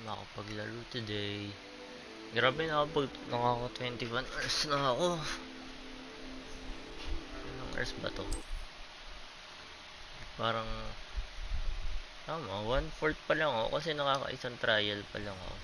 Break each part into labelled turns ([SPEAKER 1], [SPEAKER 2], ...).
[SPEAKER 1] Makapaglaro today. Grabe nakaka 21 hours na ako. Anong hours ba to? Parang tama, 1/4 pa lang ako kasi nakakaisang trial pa lang ako.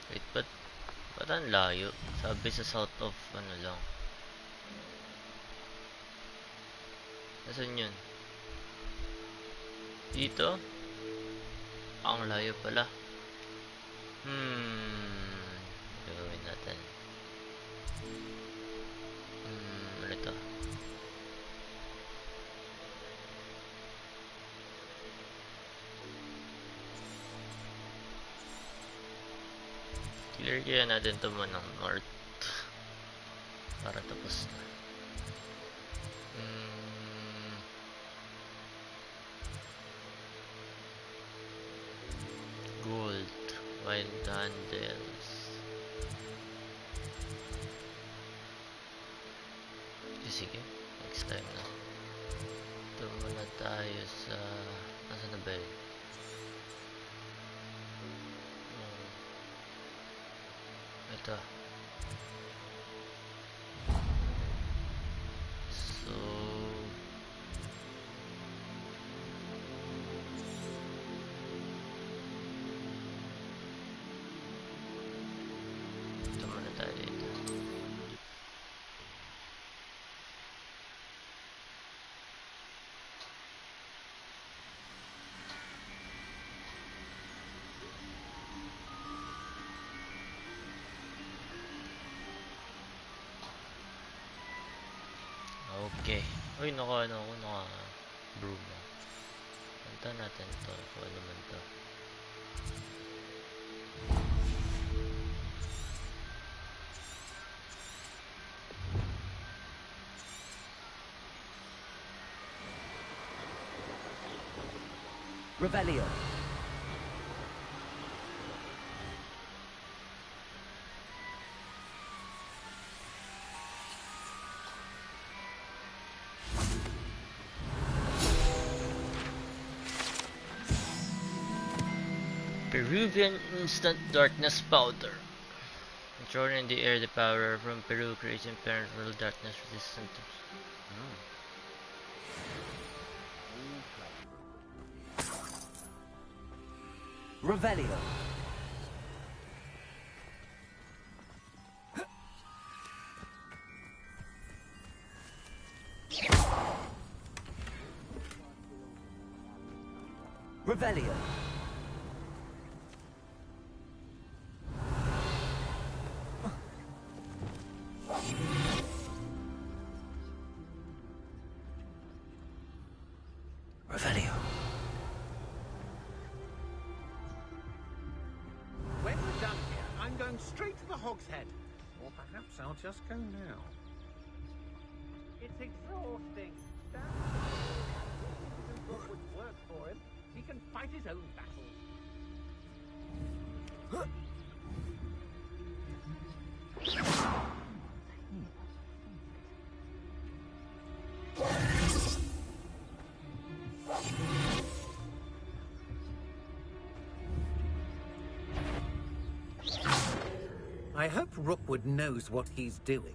[SPEAKER 1] Wait, ba't ang layo? Sabi sa south of ano lang. Nasaan yun? Dito? Ang layo pala. Gagawin natin. Ano to? Clear kaya natin ito mo ng north. Para tapos na. Gold. Wild handles. Sige, next time na. Ito muna tayo sa... Nasaan na ba yun? Ito. So... Ito muna tayo dito. Okay. Uy, naka brew mo. Punta natin to. Kung ano man to.
[SPEAKER 2] Revelio.
[SPEAKER 1] Peruvian instant darkness powder. Thrown in the air, the power from Peru creates impenetrable darkness resistant to...
[SPEAKER 2] Revelio. Revelio. Revelio.
[SPEAKER 3] When we're done here, I'm going straight to the Hog's Head. Or perhaps I'll just go now. It's exhausting. What would work for him? He can fight his own battles.
[SPEAKER 4] I hope Rookwood knows what he's doing.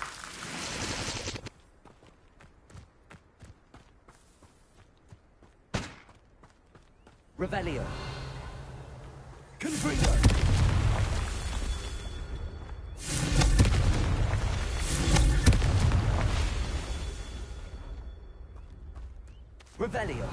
[SPEAKER 2] Revelio. Confringo. Revelio.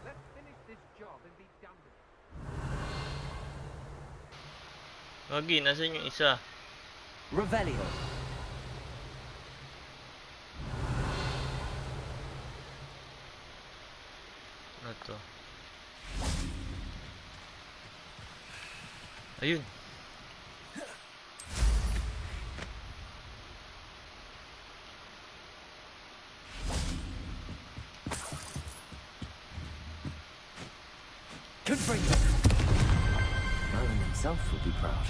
[SPEAKER 3] Let's finish this job and be done with it.
[SPEAKER 1] Wagi, nasan yung isa?
[SPEAKER 2] Revelio.
[SPEAKER 1] Ano to? Ayun.
[SPEAKER 2] Confringo. Merlin himself would be proud.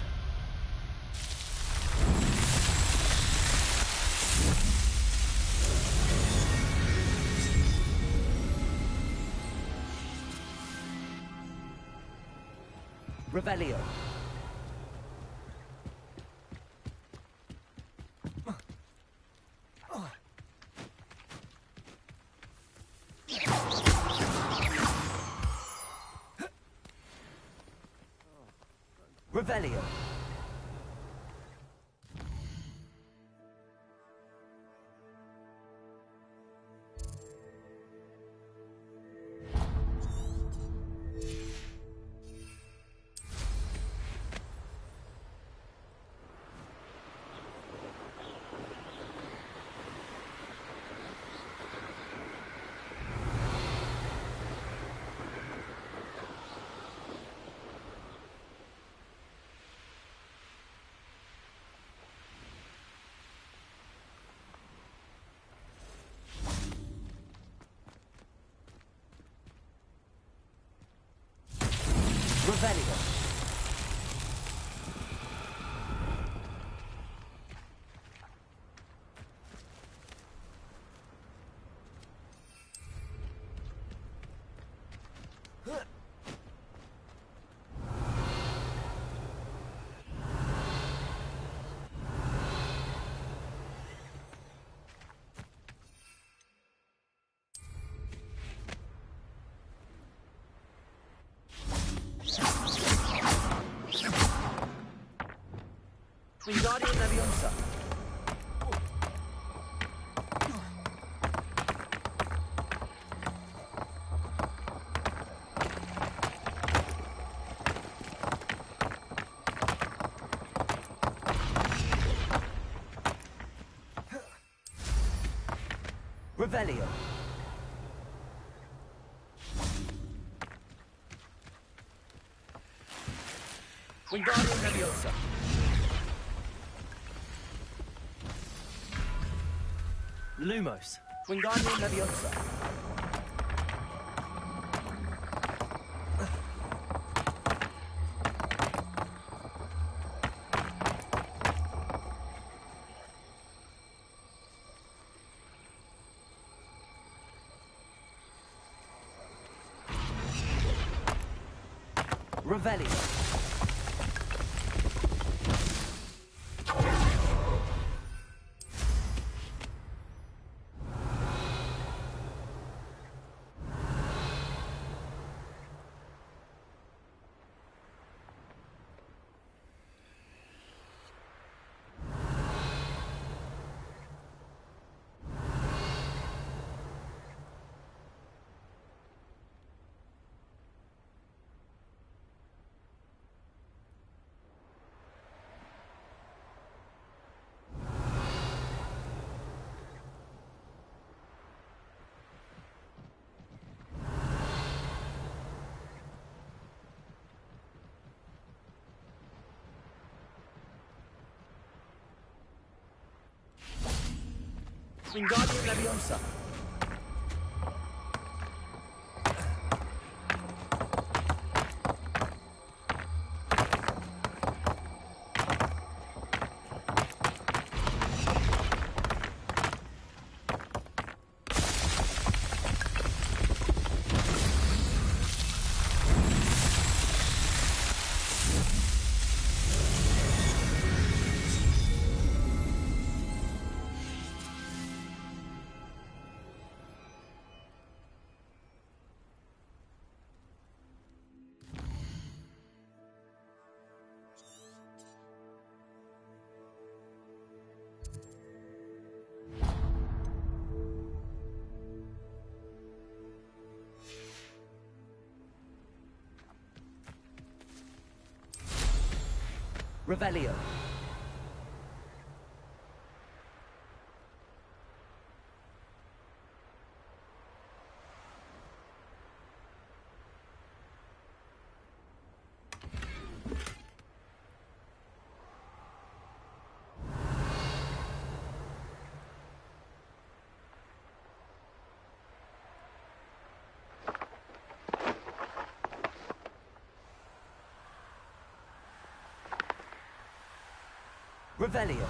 [SPEAKER 2] Revelio. Revelio. Revelio. Wingardium Leviosa. Revelio. Wingardium Leviosa. Lumos. Wingardium Leviosa. Revelio. Wingardium Leviosa. Revelio. Revelio.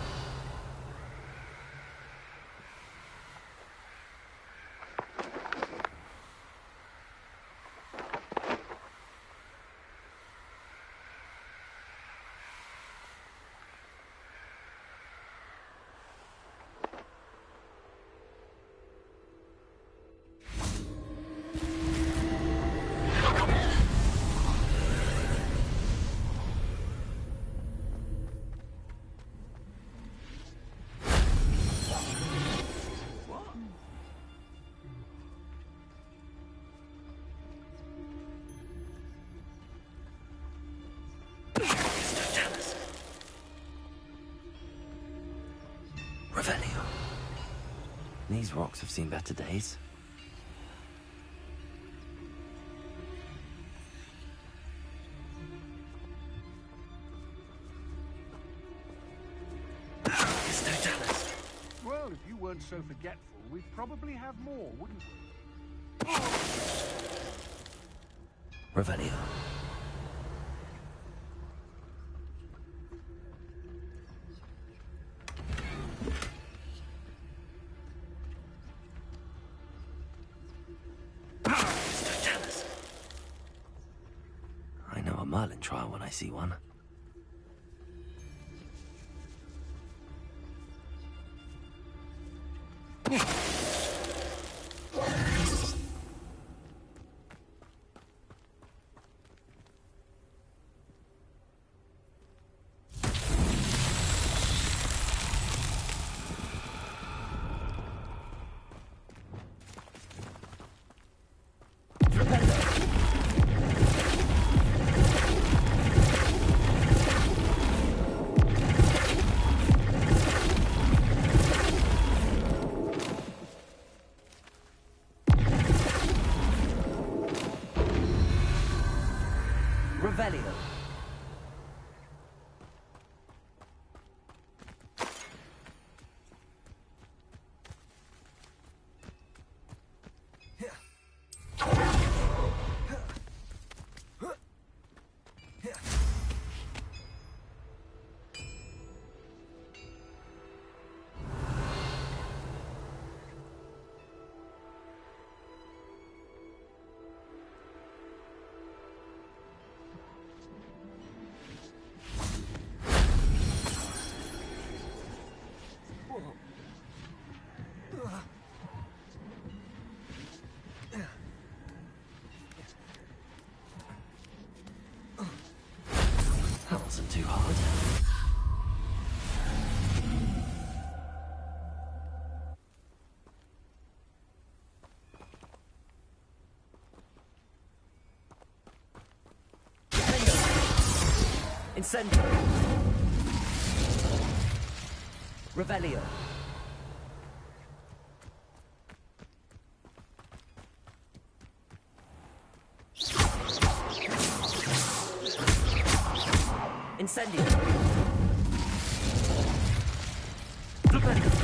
[SPEAKER 2] Revelio. These rocks have seen better days.
[SPEAKER 3] Well, if you weren't so forgetful, we'd probably have more, wouldn't we?
[SPEAKER 2] Revelio. I know a Merlin trial when I see one. Revelio. That wasn't too hard. Incendio. Revelio. Incendio. Flipendo.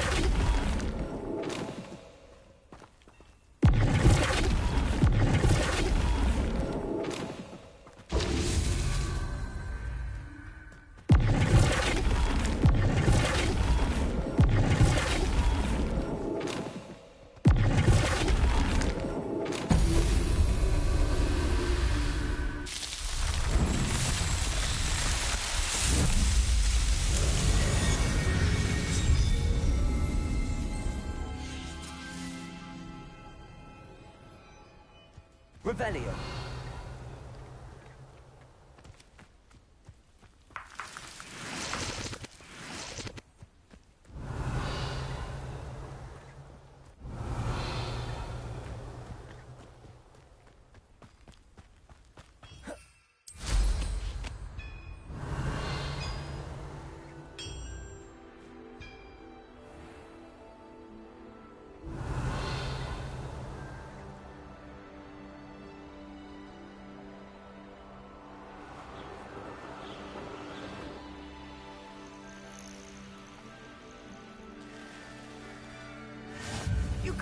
[SPEAKER 2] Revelio.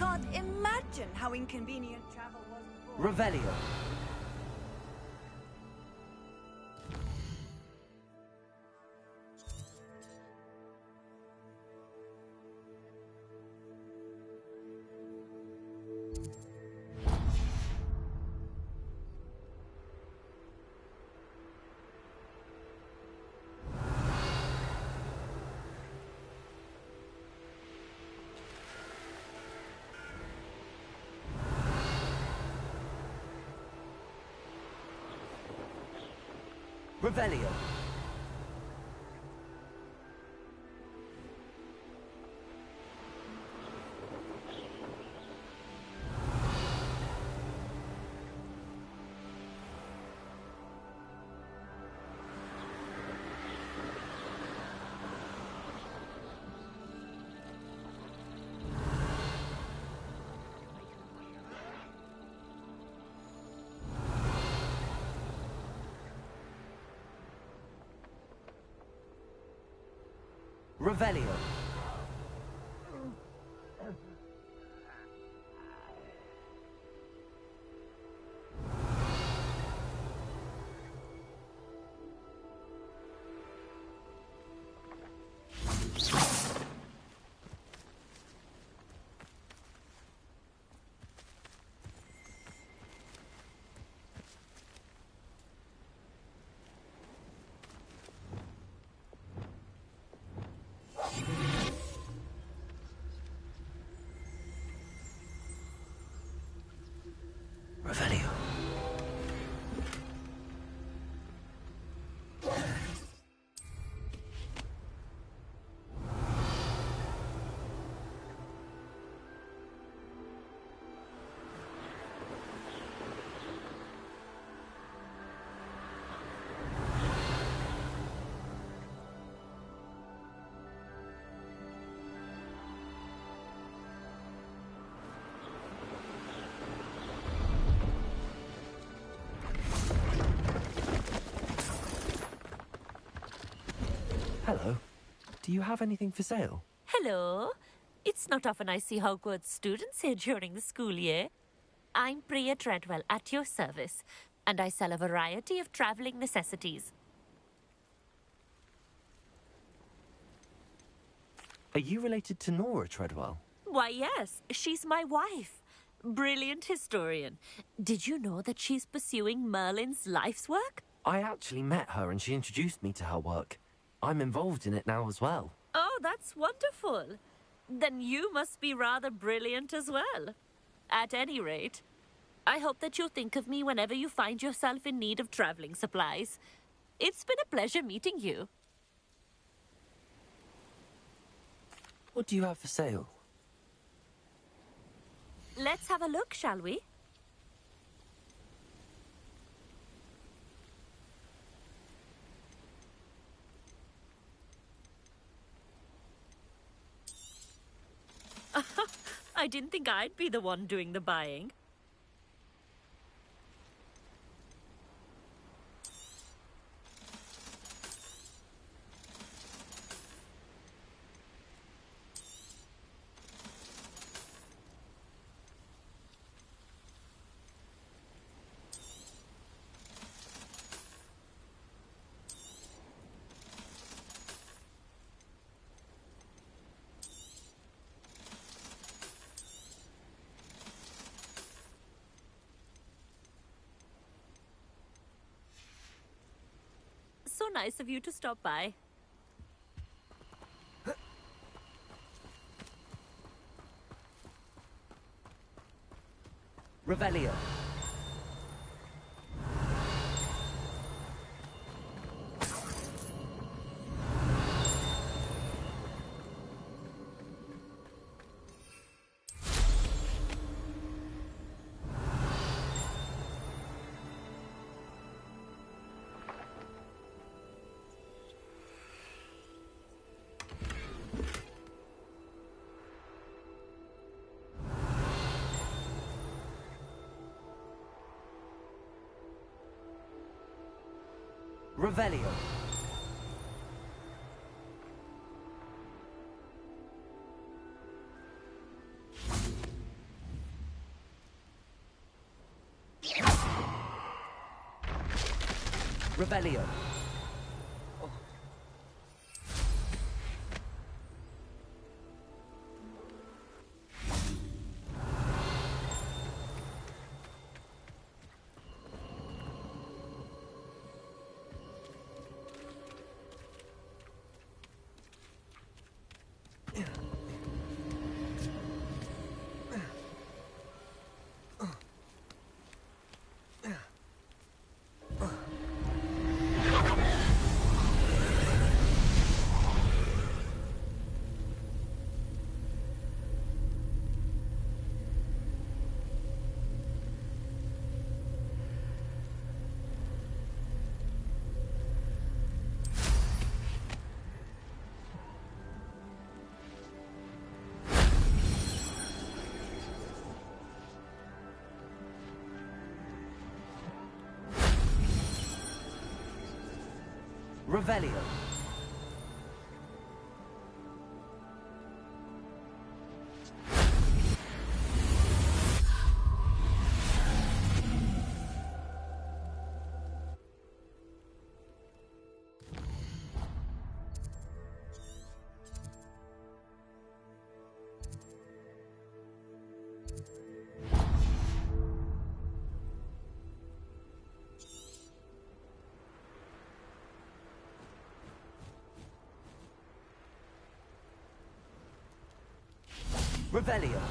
[SPEAKER 5] can't imagine how inconvenient travel was before.
[SPEAKER 2] Revelio. Revelio. Revelio. Revelio. Hello. Do you have anything for sale?
[SPEAKER 6] Hello. It's not often I see Hogwarts students here during the school year. I'm Priya Treadwell, at your service, and I sell a variety of traveling necessities.
[SPEAKER 2] Are you related to Nora Treadwell?
[SPEAKER 6] Why, yes, she's my wife. Brilliant historian. Did you know that she's pursuing Merlin's life's work?
[SPEAKER 2] I actually met her and she introduced me to her work. I'm involved in it now as well.
[SPEAKER 6] Oh, that's wonderful. Then you must be rather brilliant as well. At any rate, I hope that you'll think of me whenever you find yourself in need of traveling supplies. It's been a pleasure meeting you.
[SPEAKER 2] What do you have for sale?
[SPEAKER 6] Let's have a look, shall we? I didn't think I'd be the one doing the buying. So nice of you to stop by.
[SPEAKER 2] Revelio. Revelio. Revelio. Revelio. Revelio.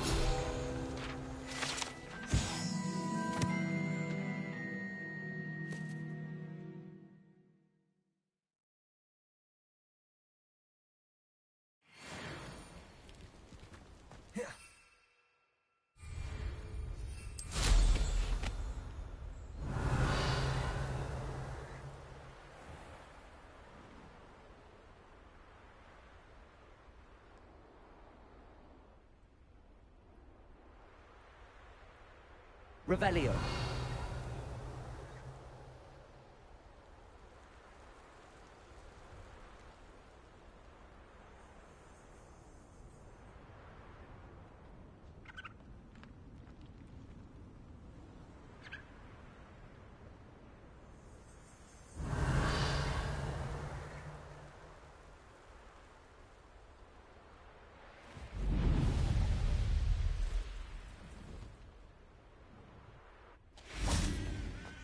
[SPEAKER 2] Revelio.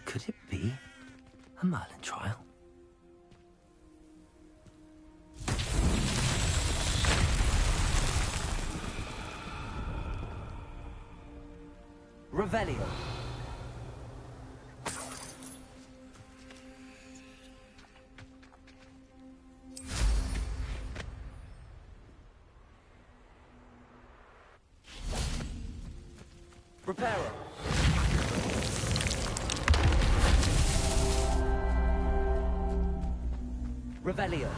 [SPEAKER 2] Could it be a Merlin trial? Revelio. Reparo. Revelio.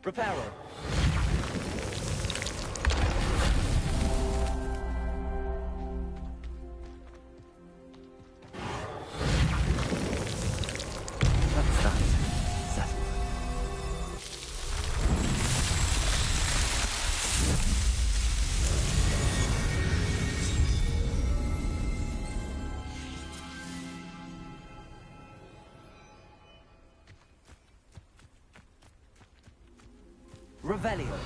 [SPEAKER 2] Reparo. That's that. Settled. Revelio.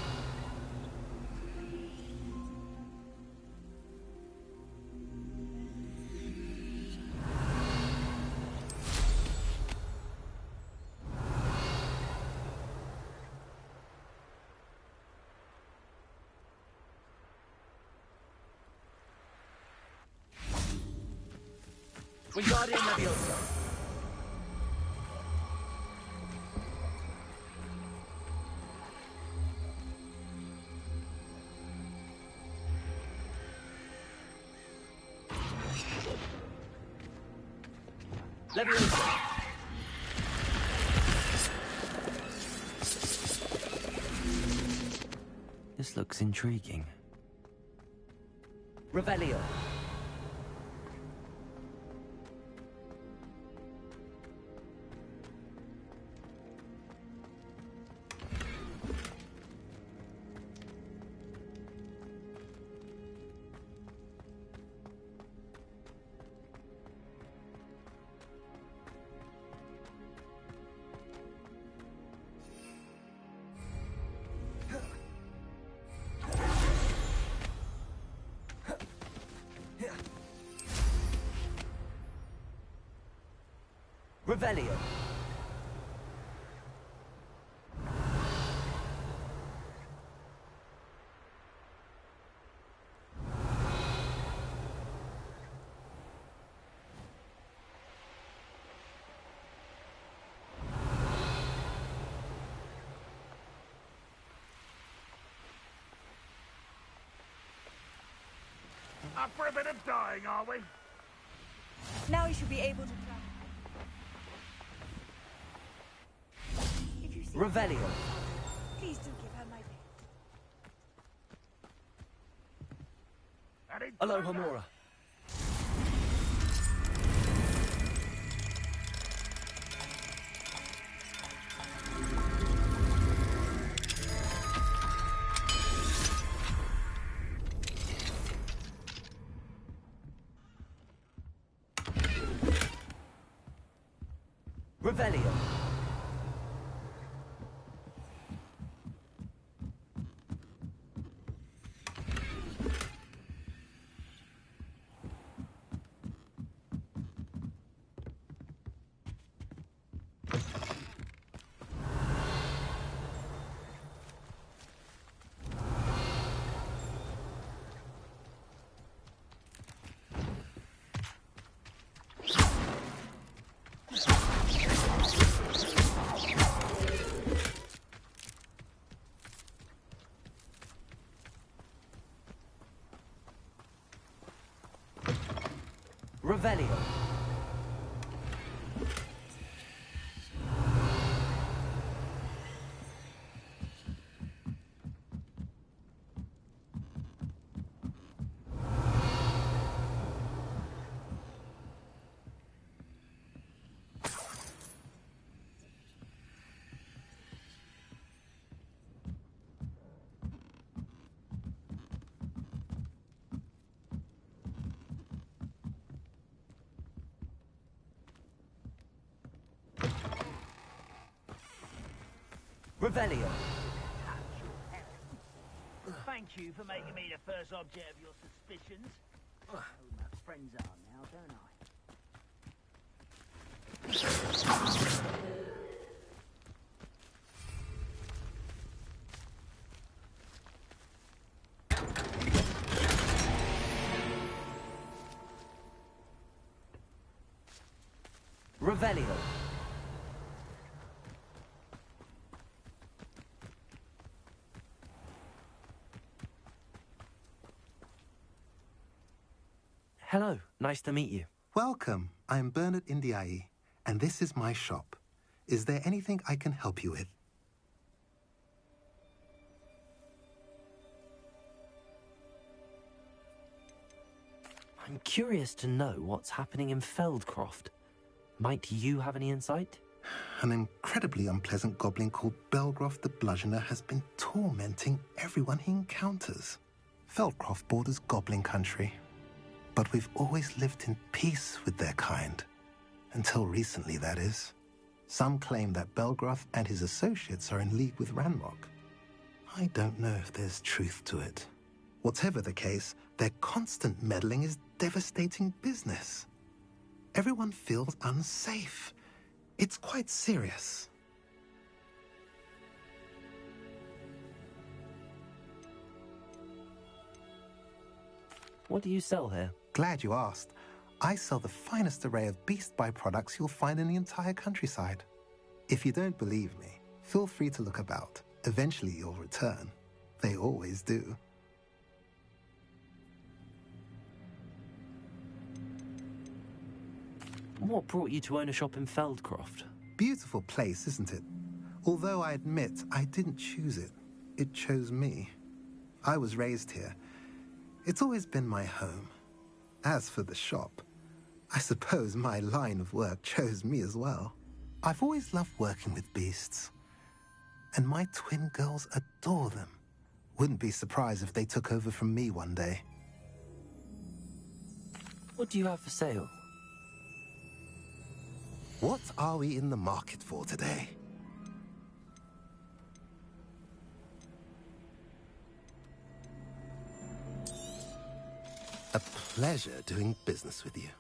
[SPEAKER 2] Wingardium Leviosa. Leviosa. This looks intriguing. Revelio. Revelio.
[SPEAKER 3] Up for a bit of dying, are we?
[SPEAKER 5] Now you should be able to travel. If you see
[SPEAKER 2] Revelio.
[SPEAKER 5] please do give her my bit.
[SPEAKER 2] Aloha Mora. Revelio. Revelio. Revelio.
[SPEAKER 7] Thank you for making me the first object of your suspicions. I know who my friends are now, don't I?
[SPEAKER 2] Revelio. Hello, nice to meet you.
[SPEAKER 8] Welcome. I'm Bernard Indiai, and this is my shop. Is there anything I can help you with?
[SPEAKER 2] I'm curious to know what's happening in Feldcroft. Might you have any insight?
[SPEAKER 8] An incredibly unpleasant goblin called Belgroth the Bludgeoner has been tormenting everyone he encounters. Feldcroft borders goblin country, but we've always lived in peace with their kind. Until recently, that is. Some claim that Belgroth and his associates are in league with Ranrock. I don't know if there's truth to it. Whatever the case, their constant meddling is devastating business. Everyone feels unsafe. It's quite serious.
[SPEAKER 2] What do you sell here?
[SPEAKER 8] Glad you asked. I sell the finest array of beast byproducts you'll find in the entire countryside. If you don't believe me, feel free to look about. Eventually you'll return. They always do.
[SPEAKER 2] What brought you to own a shop in Feldcroft?
[SPEAKER 8] Beautiful place, isn't it? Although I admit I didn't choose it. It chose me. I was raised here. It's always been my home. As for the shop, I suppose my line of work chose me as well. I've always loved working with beasts. And my twin girls adore them. Wouldn't be surprised if they took over from me one day.
[SPEAKER 2] What do you have for sale?
[SPEAKER 8] What are we in the market for today? A pleasure doing business with you.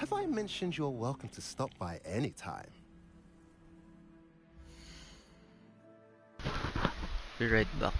[SPEAKER 8] Have I mentioned you're welcome to stop by any time?
[SPEAKER 1] Be right back.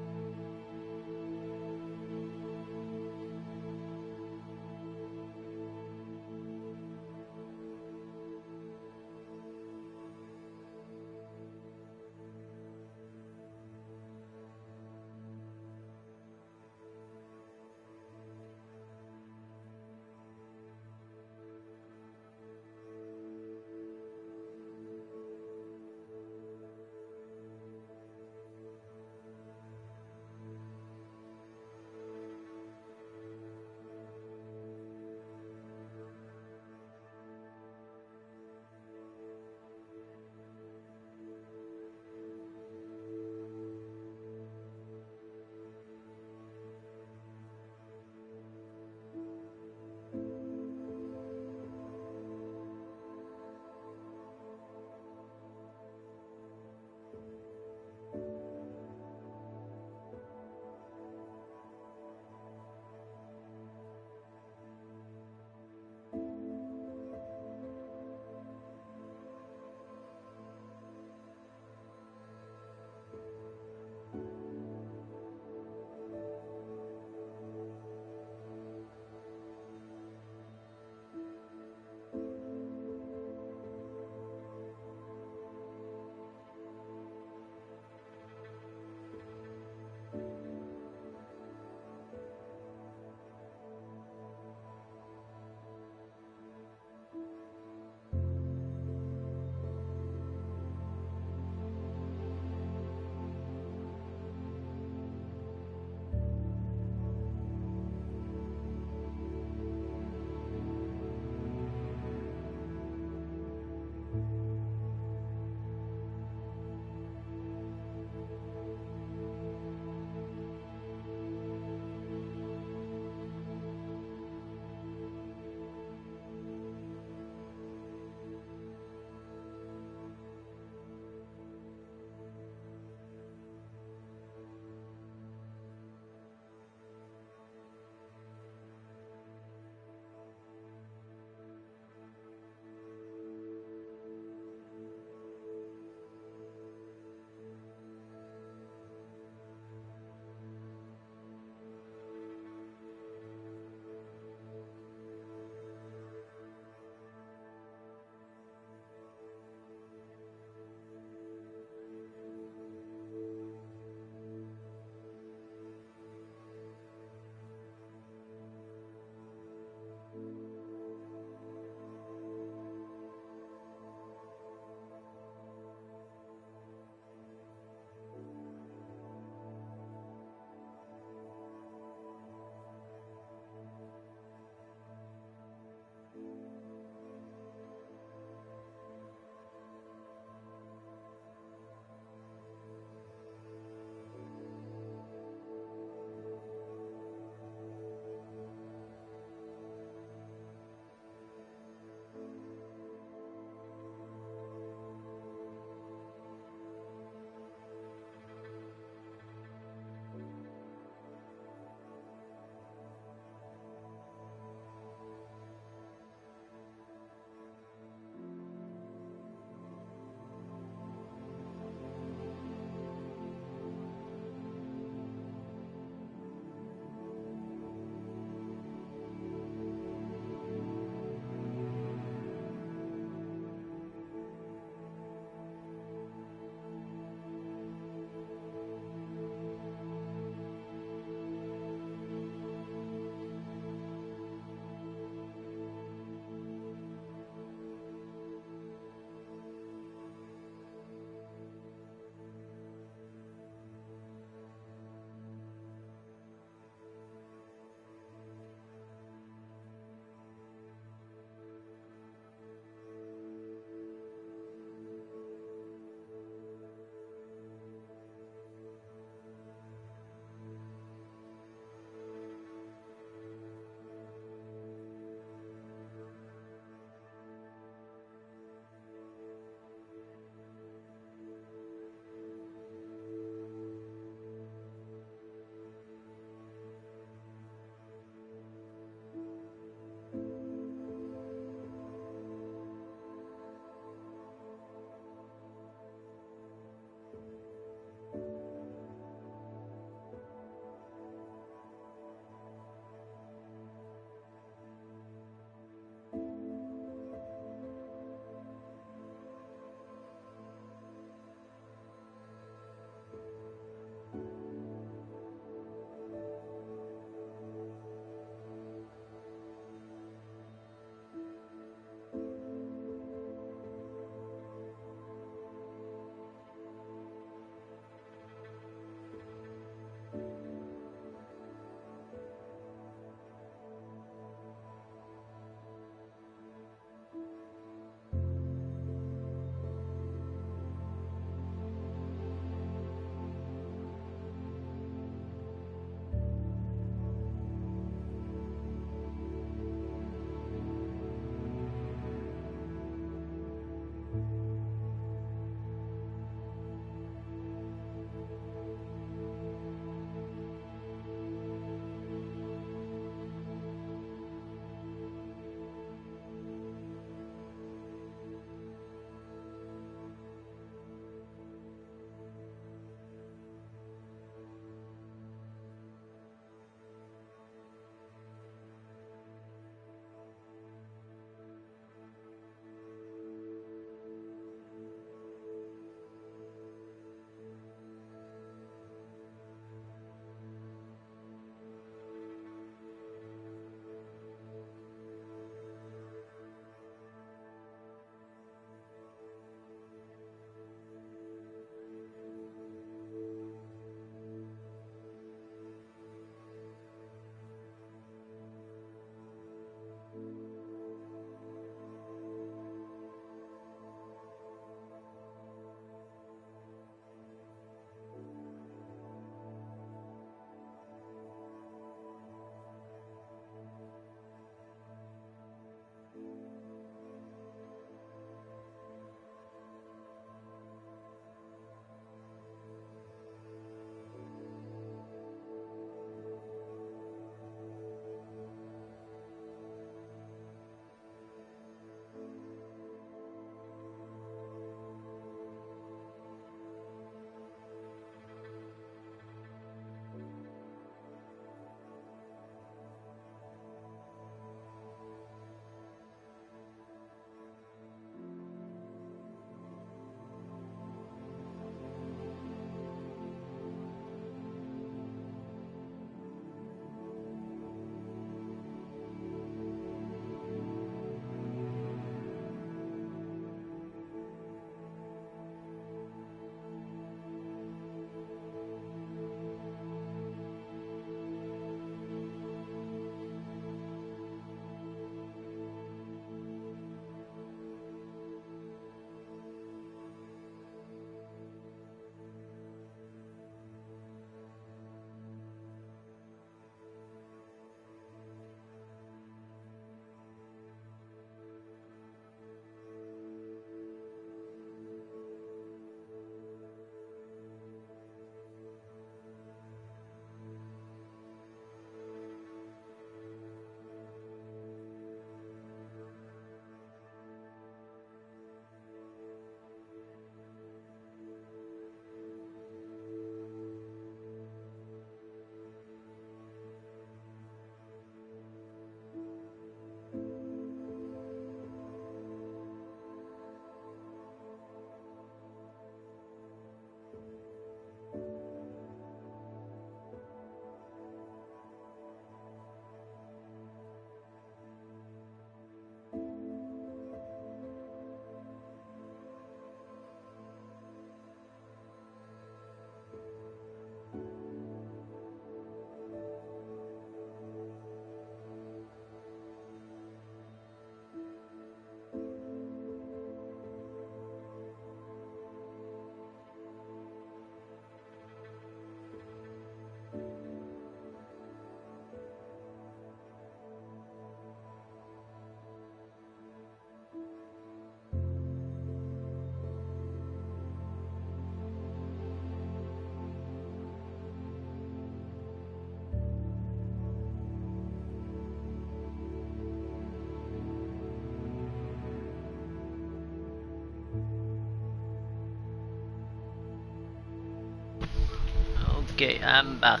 [SPEAKER 1] Okay, I'm back.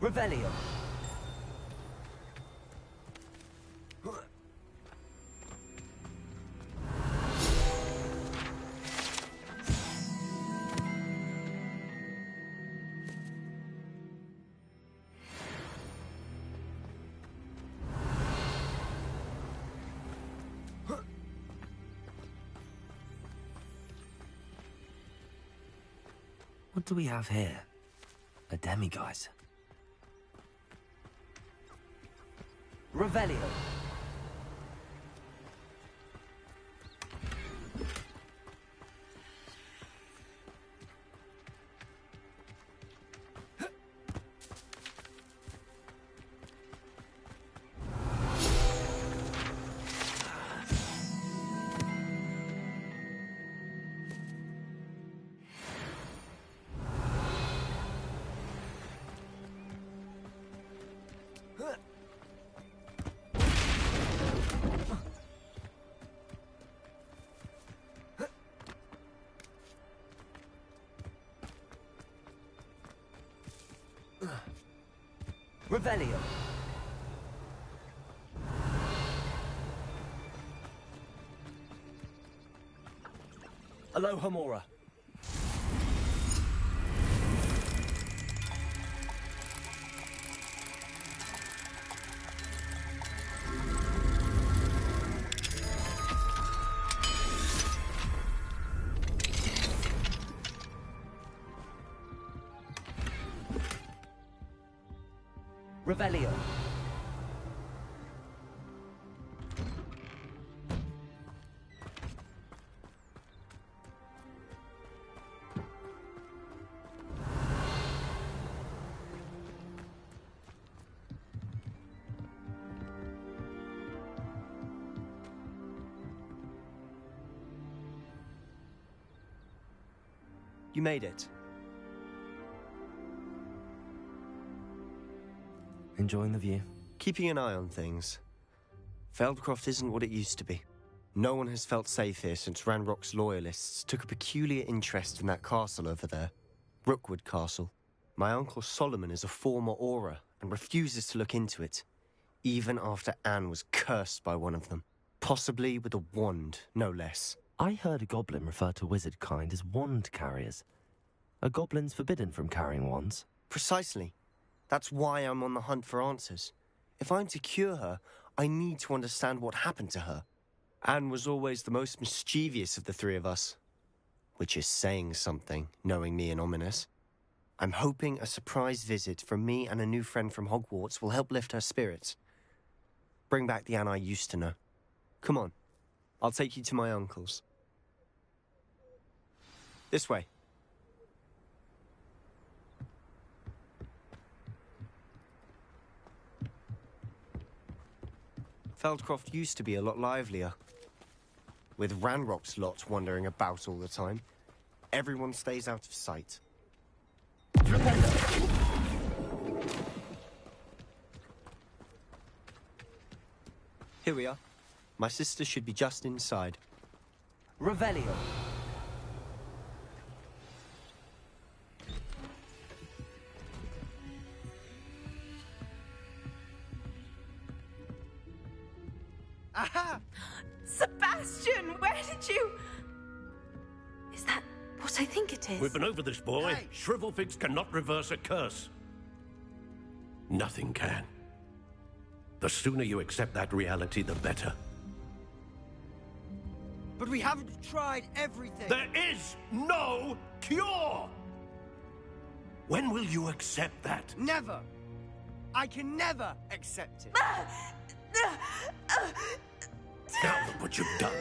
[SPEAKER 2] Revelio. What do we have here? A demiguise. Revelio. Revelio. Aloha Mora. Revelio.
[SPEAKER 9] You made it.
[SPEAKER 2] Enjoying the view?
[SPEAKER 9] Keeping an eye on things. Feldcroft isn't what it used to be. No one has felt safe here since Ranrock's loyalists took a peculiar interest in that castle over there. Rookwood Castle. My uncle Solomon is a former Auror and refuses to look into it, even after Anne was cursed by one of them. Possibly with a wand, no less.
[SPEAKER 2] I heard a goblin refer to wizard kind as wand carriers. Are goblins forbidden from carrying wands?
[SPEAKER 9] Precisely. That's why I'm on the hunt for answers. If I'm to cure her, I need to understand what happened to her. Anne was always the most mischievous of the three of us. Which is saying something, knowing me and ominous. I'm hoping a surprise visit from me and a new friend from Hogwarts will help lift her spirits. Bring back the Anne I used to know. Come on, I'll take you to my uncle's. This way. Feldcroft used to be a lot livelier. With Ranrock's lot wandering about all the time, everyone stays out of sight. Here we are. My sister should be just inside.
[SPEAKER 2] Revelio.
[SPEAKER 5] Aha! Sebastian, where did you... Is that what I think it is?
[SPEAKER 10] We've been over this, boy.
[SPEAKER 5] Hey.
[SPEAKER 10] Shrivelfigs cannot reverse a curse. Nothing can. The sooner you accept that reality, the better.
[SPEAKER 11] But we haven't tried everything.
[SPEAKER 10] There is no cure! When will you accept that?
[SPEAKER 11] Never. I can never accept it.
[SPEAKER 10] Now look what you've done.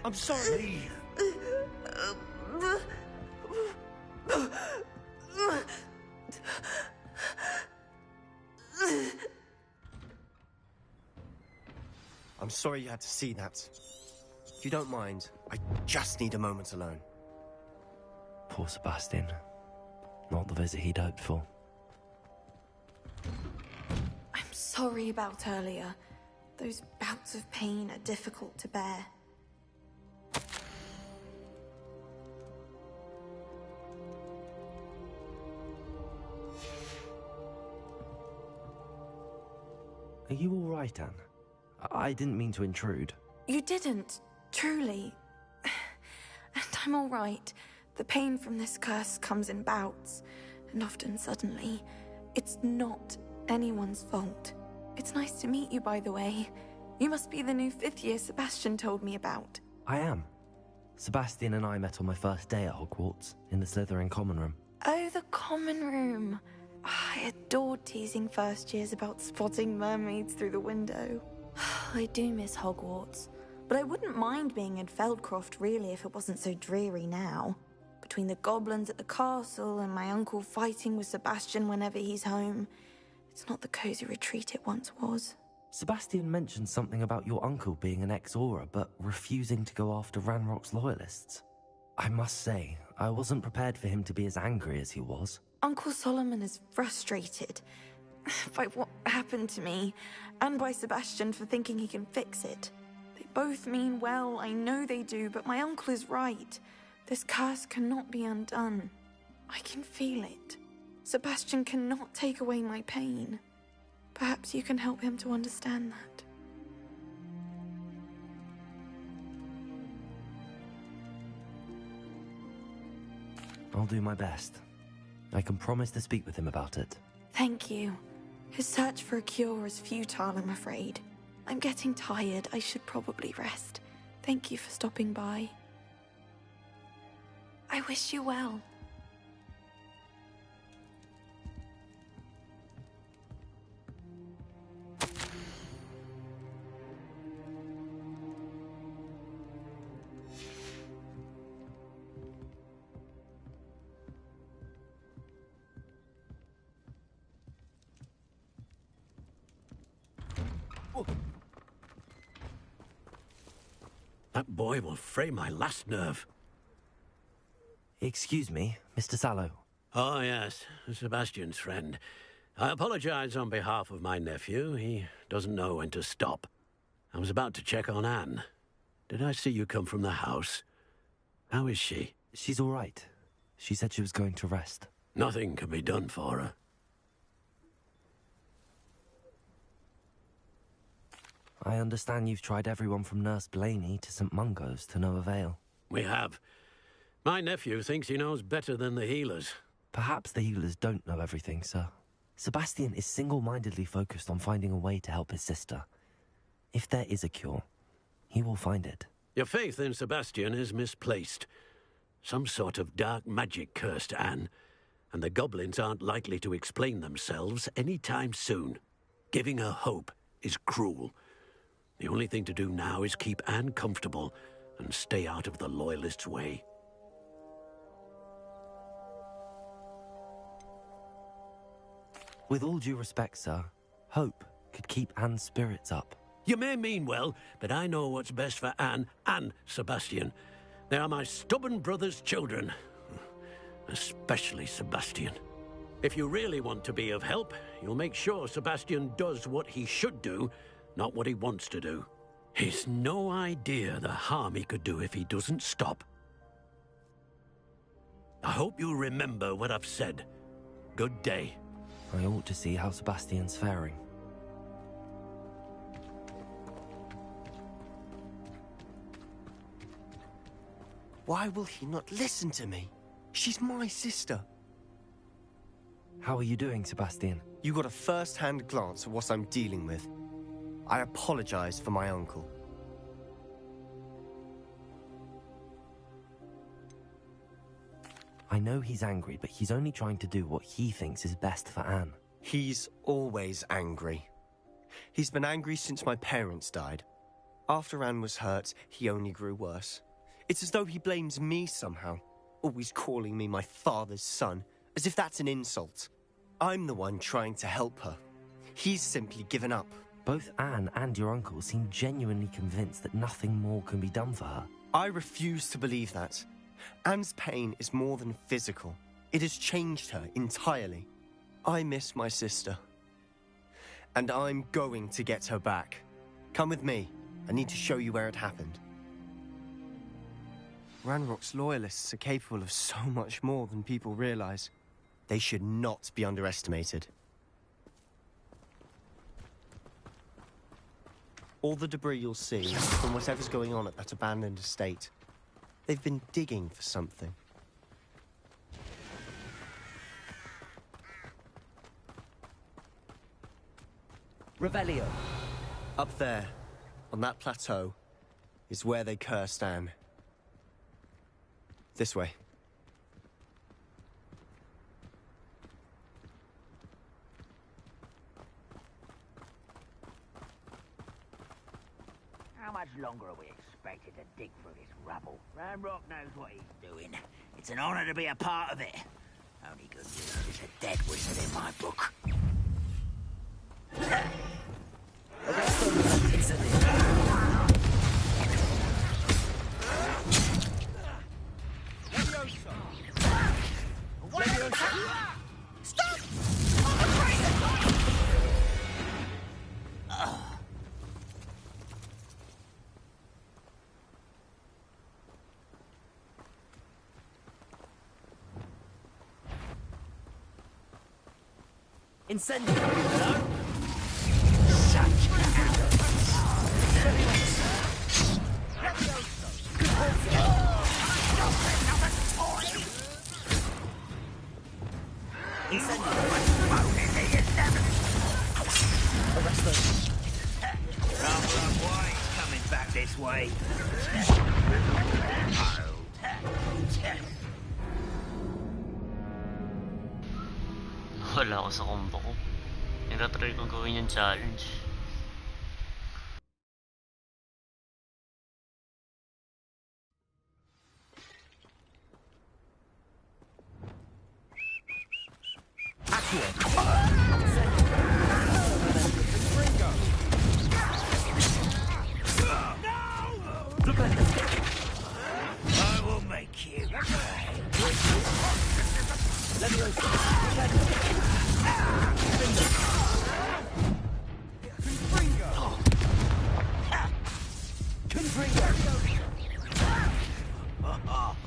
[SPEAKER 11] I'm sorry.
[SPEAKER 10] Leave.
[SPEAKER 9] I'm sorry you had to see that. If you don't mind, I just need a moment alone.
[SPEAKER 2] Poor Sebastian. Not the visit he'd hoped for.
[SPEAKER 5] I'm sorry about earlier. Those bouts of pain are difficult to bear.
[SPEAKER 2] Are you all right, Anne? I didn't mean to intrude.
[SPEAKER 5] You didn't, truly. And I'm all right. The pain from this curse comes in bouts, and often suddenly. It's not anyone's fault. It's nice to meet you, by the way. You must be the new 5th year Sebastian told me about.
[SPEAKER 2] I am. Sebastian and I met on my first day at Hogwarts, in the Slytherin common room.
[SPEAKER 5] Oh, the common room. I adored teasing first years about spotting mermaids through the window. I do miss Hogwarts, but I wouldn't mind being in Feldcroft really if it wasn't so dreary now. Between the goblins at the castle and my uncle fighting with Sebastian whenever he's home, it's not the cozy retreat it once was.
[SPEAKER 2] Sebastian mentioned something about your uncle being an ex-Auror, but refusing to go after Ranrock's loyalists. I must say, I wasn't prepared for him to be as angry as he was.
[SPEAKER 5] Uncle Solomon is frustrated by what happened to me, and by Sebastian for thinking he can fix it. They both mean well, I know they do, but my uncle is right. This curse cannot be undone. I can feel it. Sebastian cannot take away my pain. Perhaps you can help him to understand that.
[SPEAKER 2] I'll do my best. I can promise to speak with him about it.
[SPEAKER 5] Thank you. His search for a cure is futile, I'm afraid. I'm getting tired. I should probably rest. Thank you for stopping by. I wish you well.
[SPEAKER 10] That boy will fray my last nerve.
[SPEAKER 2] Excuse me, Mr. Sallow.
[SPEAKER 10] Oh, yes, Sebastian's friend. I apologize on behalf of my nephew. He doesn't know when to stop. I was about to check on Anne. Did I see you come from the house? How is she?
[SPEAKER 2] She's all right. She said she was going to rest.
[SPEAKER 10] Nothing can be done for her.
[SPEAKER 2] I understand you've tried everyone from Nurse Blaney to St. Mungo's to no avail.
[SPEAKER 10] We have. My nephew thinks he knows better than the healers.
[SPEAKER 2] Perhaps the healers don't know everything, sir. Sebastian is single-mindedly focused on finding a way to help his sister. If there is a cure, he will find it.
[SPEAKER 10] Your faith in Sebastian is misplaced. Some sort of dark magic cursed Anne, and the goblins aren't likely to explain themselves any time soon. Giving her hope is cruel. The only thing to do now is keep Anne comfortable and stay out of the Loyalists' way.
[SPEAKER 2] With all due respect, sir, hope could keep Anne's spirits up.
[SPEAKER 10] You may mean well, but I know what's best for Anne and Sebastian. They are my stubborn brother's children. Especially Sebastian. If you really want to be of help, you'll make sure Sebastian does what he should do, not what he wants to do. He's no idea the harm he could do if he doesn't stop. I hope you'll remember what I've said. Good day.
[SPEAKER 2] I ought to see how Sebastian's faring.
[SPEAKER 9] Why will he not listen to me? She's my sister.
[SPEAKER 2] How are you doing, Sebastian?
[SPEAKER 9] You got a first-hand glance at what I'm dealing with. I apologize for my uncle.
[SPEAKER 2] I know he's angry, but he's only trying to do what he thinks is best for Anne.
[SPEAKER 9] He's always angry. He's been angry since my parents died. After Anne was hurt, he only grew worse. It's as though he blames me somehow, always calling me my father's son, as if that's an insult. I'm the one trying to help her. He's simply given up.
[SPEAKER 2] Both Anne and your uncle seem genuinely convinced that nothing more can be done for her.
[SPEAKER 9] I refuse to believe that. Anne's pain is more than physical. It has changed her entirely. I miss my sister. And I'm going to get her back. Come with me. I need to show you where it happened. Ranrock's loyalists are capable of so much more than people realize. They should not be underestimated. All the debris you'll see is from whatever's going on at that abandoned estate. They've been digging for something.
[SPEAKER 12] Revelio.
[SPEAKER 9] Up there, on that plateau, is where they cursed Anne. This way.
[SPEAKER 7] How much longer are we expected to dig through this rubble? Ranrock knows what he's doing. It's an honor to be a part of it. Only good news is a dead wizard in my book.
[SPEAKER 11] Stop!
[SPEAKER 12] Incendio.
[SPEAKER 7] Coming back this way.
[SPEAKER 1] Wala ako sa combo ko. Nagtatry ko gawin yung challenge.
[SPEAKER 7] I will make you.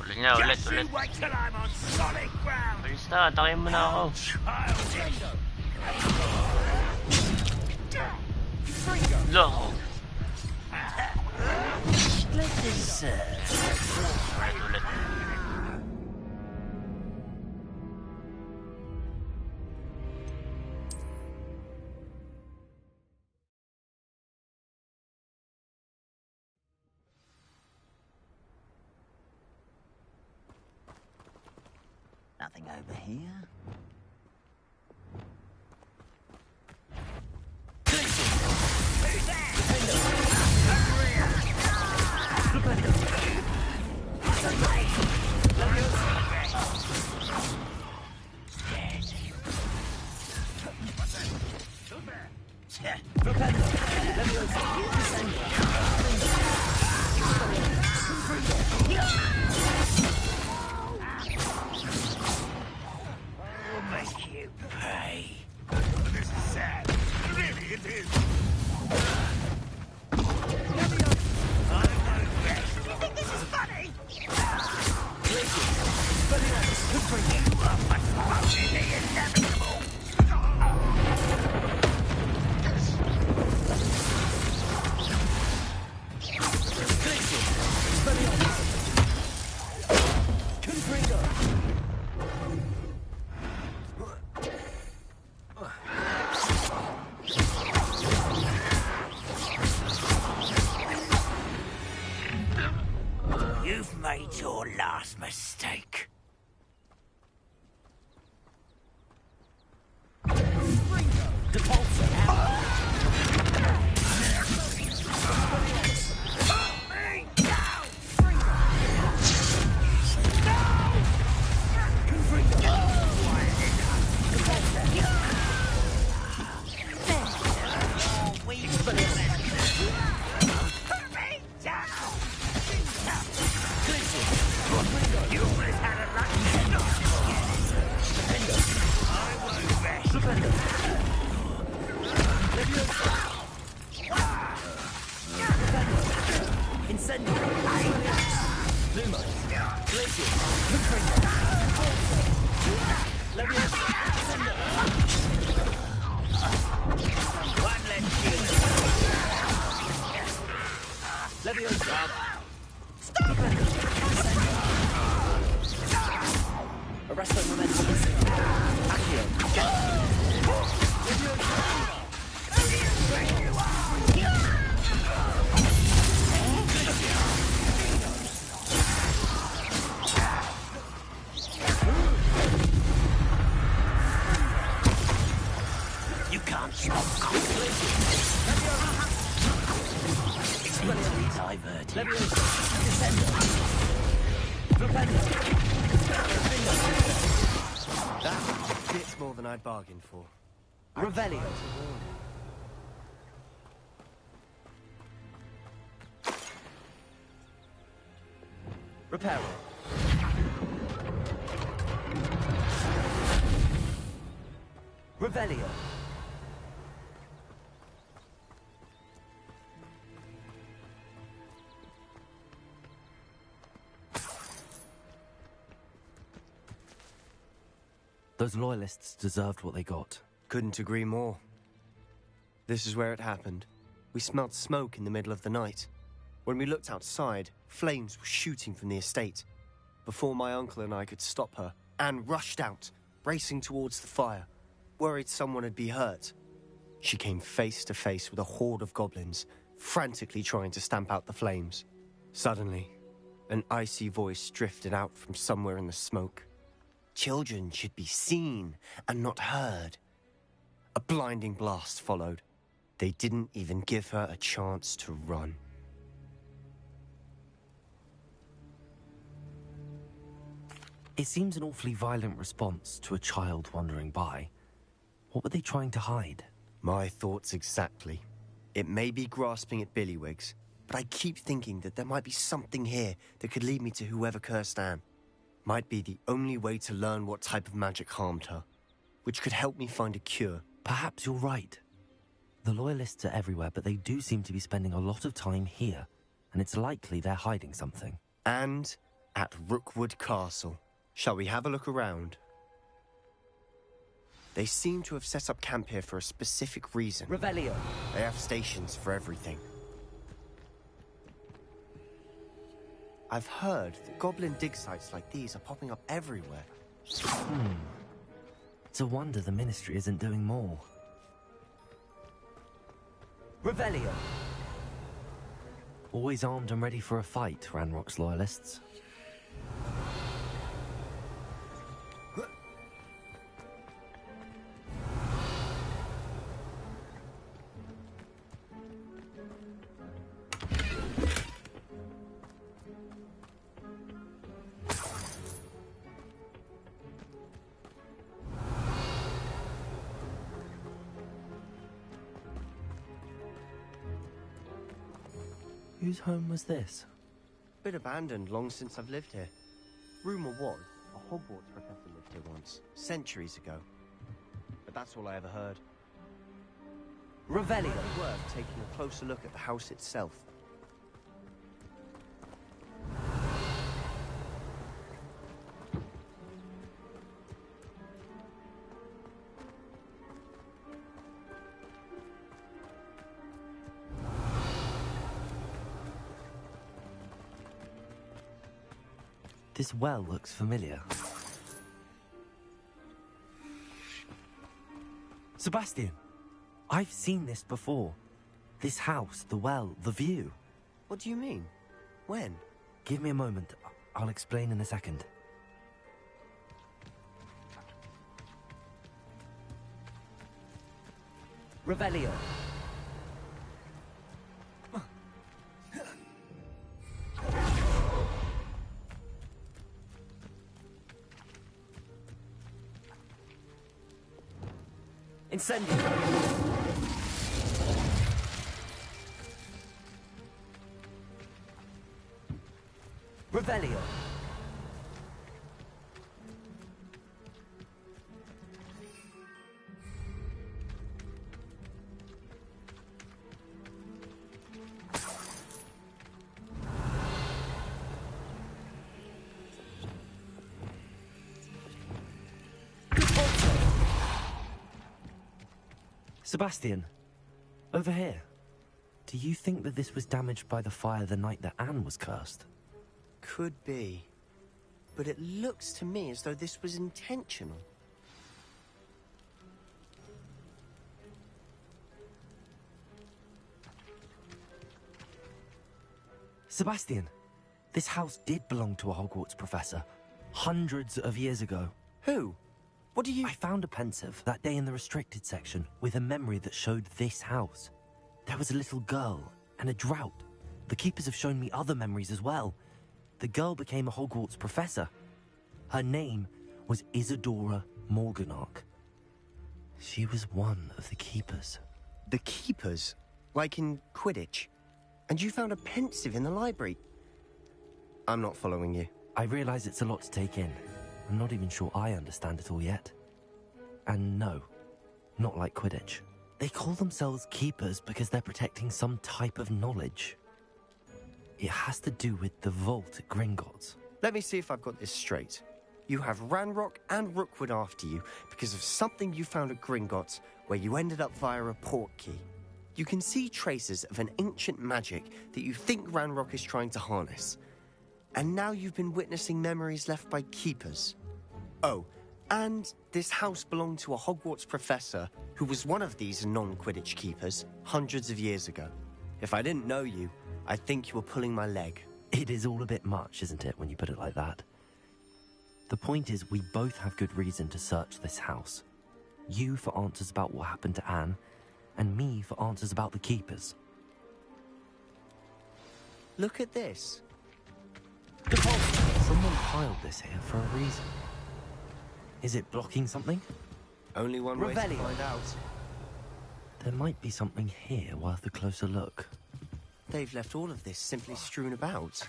[SPEAKER 1] Ulit niya, ulit.
[SPEAKER 7] Wait till I'm on solid ground.
[SPEAKER 1] Alis na, atakin mo na ako. Lo. Ulit.
[SPEAKER 7] Nothing over here. You've made your last mistake. You always had
[SPEAKER 12] Incendio! Lumos! Glacius! Confringo! Leviosa! Descendo!
[SPEAKER 7] One less shield.
[SPEAKER 12] Leviosa!
[SPEAKER 7] Stop it!
[SPEAKER 12] Arresto momentum. Accio.
[SPEAKER 7] You can't stop contemplation. Easily diverted.
[SPEAKER 12] Leviosa! Descendo! Flipendo!
[SPEAKER 9] That's a bit more than I'd bargained for.
[SPEAKER 12] Revelio! Reparo! Revelio!
[SPEAKER 2] Those loyalists deserved what they got.
[SPEAKER 9] Couldn't agree more. This is where it happened. We smelled smoke in the middle of the night. When we looked outside, flames were shooting from the estate. Before my uncle and I could stop her, Anne rushed out, racing towards the fire, worried someone had been hurt. She came face to face with a horde of goblins, frantically trying to stamp out the flames. Suddenly, an icy voice drifted out from somewhere in the smoke. Children should be seen and not heard. A blinding blast followed. They didn't even give her a chance to run.
[SPEAKER 2] It seems an awfully violent response to a child wandering by. What were they trying to hide?
[SPEAKER 9] My thoughts exactly. It may be grasping at Billywigs, but I keep thinking that there might be something here that could lead me to whoever cursed Anne. Might be the only way to learn what type of magic harmed her, which could help me find a cure.
[SPEAKER 2] Perhaps you're right. The Loyalists are everywhere, but they do seem to be spending a lot of time here, and it's likely they're hiding something.
[SPEAKER 9] And at Rookwood Castle. Shall we have a look around? They seem to have set up camp here for a specific reason.
[SPEAKER 12] Revelio.
[SPEAKER 9] They have stations for everything. I've heard that goblin dig sites like these are popping up everywhere.
[SPEAKER 2] It's a wonder the Ministry isn't doing more.
[SPEAKER 12] Revelio.
[SPEAKER 2] Always armed and ready for a fight, Ranrock's Loyalists. Whose home was this?
[SPEAKER 9] Bit abandoned long since I've lived here. Rumour was, a Hogwarts professor lived here once, centuries ago. But that's all I ever heard.
[SPEAKER 12] Revelio.
[SPEAKER 9] Worth taking a closer look at the house itself.
[SPEAKER 2] This well looks familiar. Sebastian! I've seen this before. This house, the well, the view.
[SPEAKER 9] What do you mean? When?
[SPEAKER 2] Give me a moment. I'll explain in a second.
[SPEAKER 12] Revelio. Incendio. Revelio.
[SPEAKER 2] Sebastian, over here. Do you think that this was damaged by the fire the night that Anne was cursed?
[SPEAKER 9] Could be. But it looks to me as though this was intentional.
[SPEAKER 2] Sebastian, this house did belong to a Hogwarts professor, hundreds of years ago.
[SPEAKER 9] Who? What do you...
[SPEAKER 2] I found a pensive that day in the restricted section with a memory that showed this house. There was a little girl and a drought. The keepers have shown me other memories as well. The girl became a Hogwarts professor. Her name was Isadora Morganach. She was one of the keepers.
[SPEAKER 9] The keepers? Like in Quidditch? And you found a pensive in the library? I'm not following you.
[SPEAKER 2] I realize it's a lot to take in. I'm not even sure I understand it all yet. And no, not like Quidditch. They call themselves keepers because they're protecting some type of knowledge. It has to do with the vault at Gringotts.
[SPEAKER 9] Let me see if I've got this straight. You have Ranrock and Rookwood after you because of something you found at Gringotts where you ended up via a port key. You can see traces of an ancient magic that you think Ranrock is trying to harness. And now you've been witnessing memories left by keepers. Oh, and this house belonged to a Hogwarts professor who was one of these non-Quidditch keepers hundreds of years ago. If I didn't know you, I'd think you were pulling my leg.
[SPEAKER 2] It is all a bit much, isn't it, when you put it like that? The point is, we both have good reason to search this house. You for answers about what happened to Anne, and me for answers about the keepers.
[SPEAKER 9] Look at this.
[SPEAKER 2] Someone piled this here for a reason. Is it blocking something?
[SPEAKER 9] Only one way to find out.
[SPEAKER 2] There might be something here worth a closer look.
[SPEAKER 9] They've left all of this simply strewn about.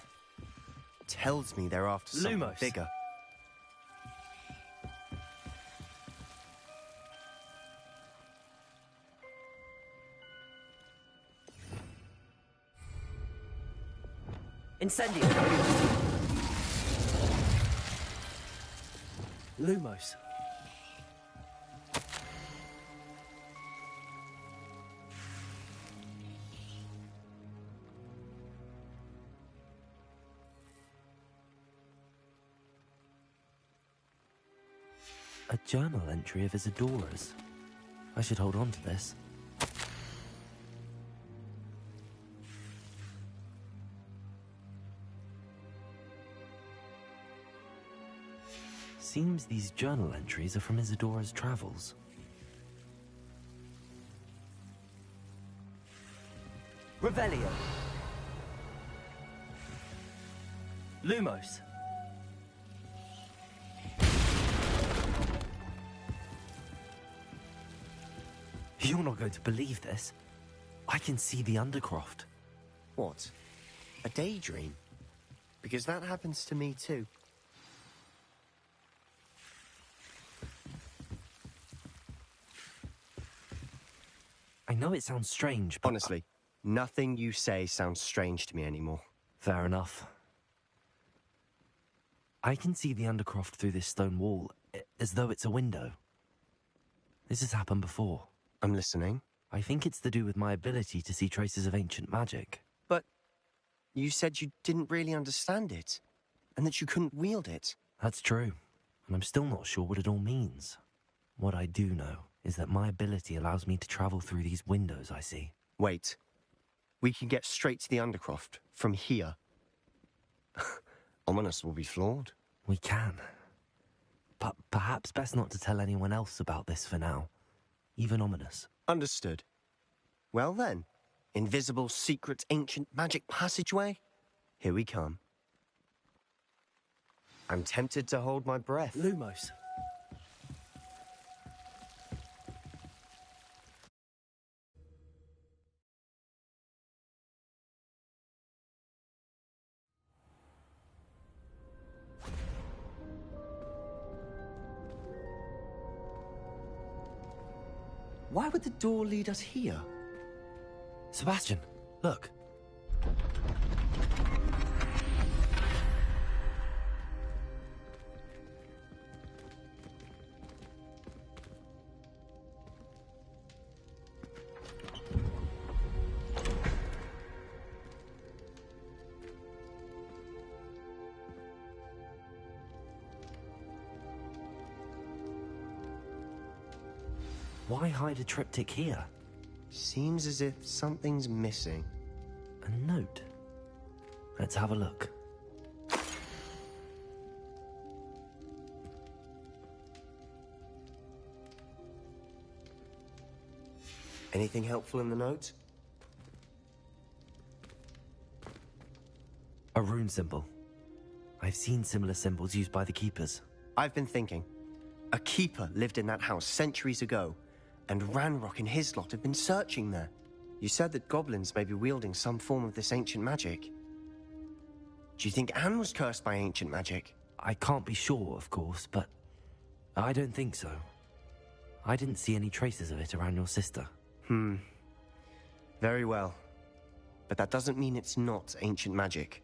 [SPEAKER 9] Tells me they're after something
[SPEAKER 2] Lumos.
[SPEAKER 9] bigger.
[SPEAKER 12] Incendio! Lumos.
[SPEAKER 2] A journal entry of Isadora's. I should hold on to this. Seems these journal entries are from Isadora's travels.
[SPEAKER 12] Revelio. Lumos.
[SPEAKER 2] You're not going to believe this. I can see the Undercroft.
[SPEAKER 9] What? A daydream? Because that happens to me too.
[SPEAKER 2] I know it sounds strange, but...
[SPEAKER 9] Honestly, nothing you say sounds strange to me anymore.
[SPEAKER 2] Fair enough. I can see the Undercroft through this stone wall, as though it's a window. This has happened before.
[SPEAKER 9] I'm listening.
[SPEAKER 2] I think it's to do with my ability to see traces of ancient magic.
[SPEAKER 9] But you said you didn't really understand it, and that you couldn't wield it.
[SPEAKER 2] That's true, and I'm still not sure what it all means. What I do know is that my ability allows me to travel through these windows I see.
[SPEAKER 9] Wait. We can get straight to the Undercroft from here. Ominous will be flawed.
[SPEAKER 2] We can. But perhaps best not to tell anyone else about this for now. Even Ominous.
[SPEAKER 9] Understood. Well then, invisible, secret, ancient magic passageway? Here we come. I'm tempted to hold my breath.
[SPEAKER 12] Lumos.
[SPEAKER 9] Why would the door lead us here?
[SPEAKER 2] Sebastian, look. Why hide a triptych here?
[SPEAKER 9] Seems as if something's missing.
[SPEAKER 2] A note. Let's have a look.
[SPEAKER 9] Anything helpful in the note?
[SPEAKER 2] A rune symbol. I've seen similar symbols used by the keepers.
[SPEAKER 9] I've been thinking. A keeper lived in that house centuries ago, and Ranrock and his lot have been searching there. You said that goblins may be wielding some form of this ancient magic. Do you think Anne was cursed by ancient magic?
[SPEAKER 2] I can't be sure, of course, but I don't think so. I didn't see any traces of it around your sister.
[SPEAKER 9] Very well. But that doesn't mean it's not ancient magic.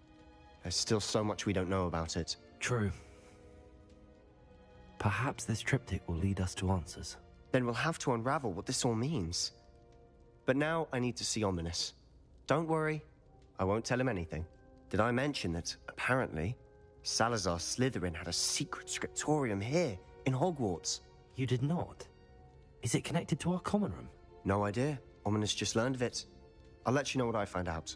[SPEAKER 9] There's still so much we don't know about it.
[SPEAKER 2] True. Perhaps this triptych will lead us to answers.
[SPEAKER 9] Then we'll have to unravel what this all means. But now I need to see Ominous. Don't worry, I won't tell him anything. Did I mention that, apparently, Salazar Slytherin had a secret scriptorium here, in Hogwarts?
[SPEAKER 2] You did not? Is it connected to our common room?
[SPEAKER 9] No idea. Ominous just learned of it. I'll let you know what I find out.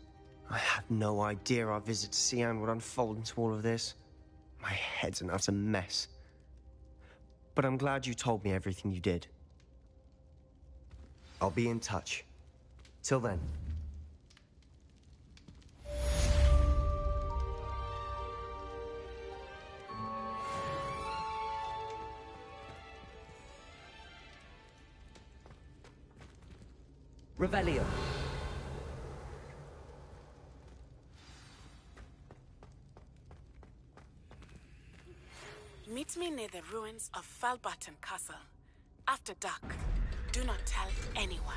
[SPEAKER 9] I had no idea our visit to Cian would unfold into all of this. My head's an utter mess. But I'm glad you told me everything you did. I'll be in touch. Till then.
[SPEAKER 12] Revelio.
[SPEAKER 13] Meet me near the ruins of Falbaton Castle. After dark. Do not tell anyone.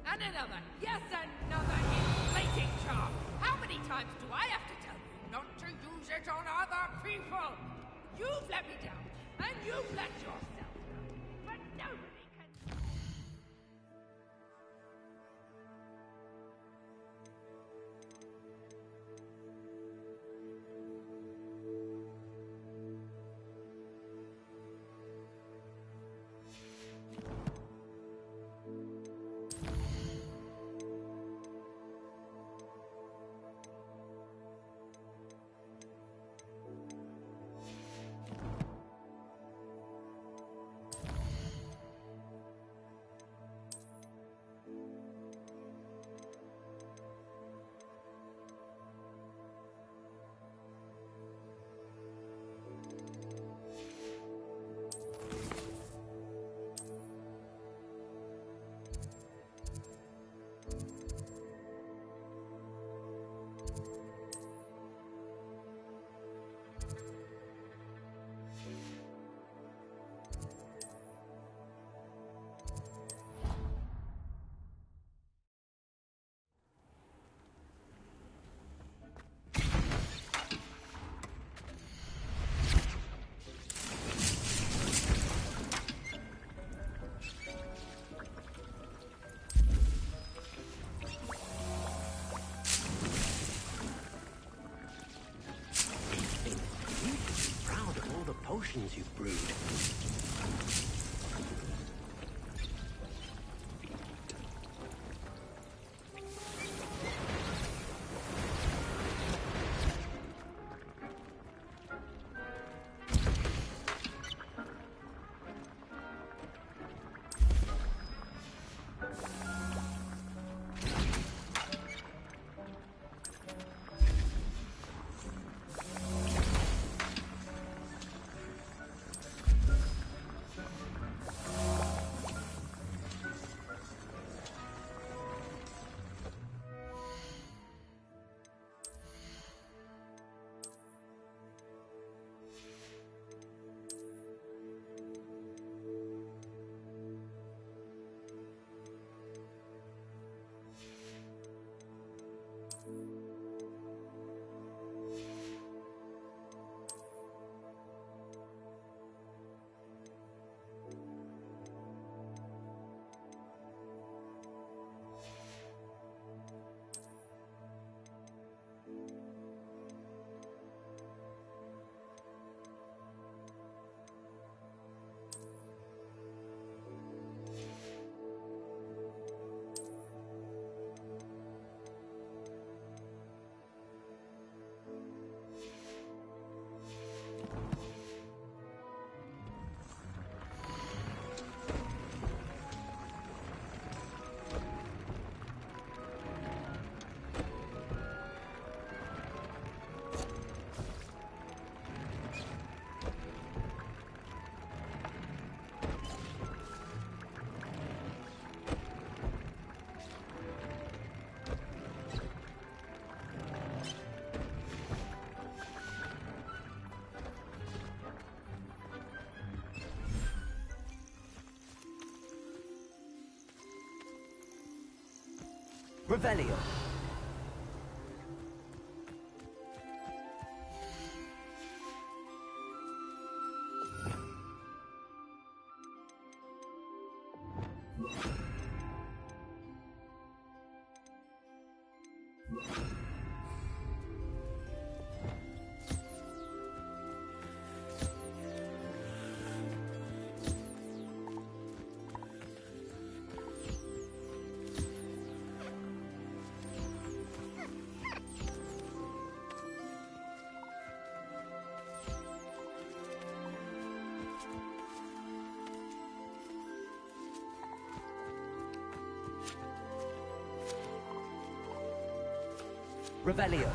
[SPEAKER 4] And another, yes, another inflating charm. How many times do I have to tell you not to use it on other people? You've let me down, and you've let yourself down. But nobody can...
[SPEAKER 10] Potions you've brewed.
[SPEAKER 12] Revelio. Revelio.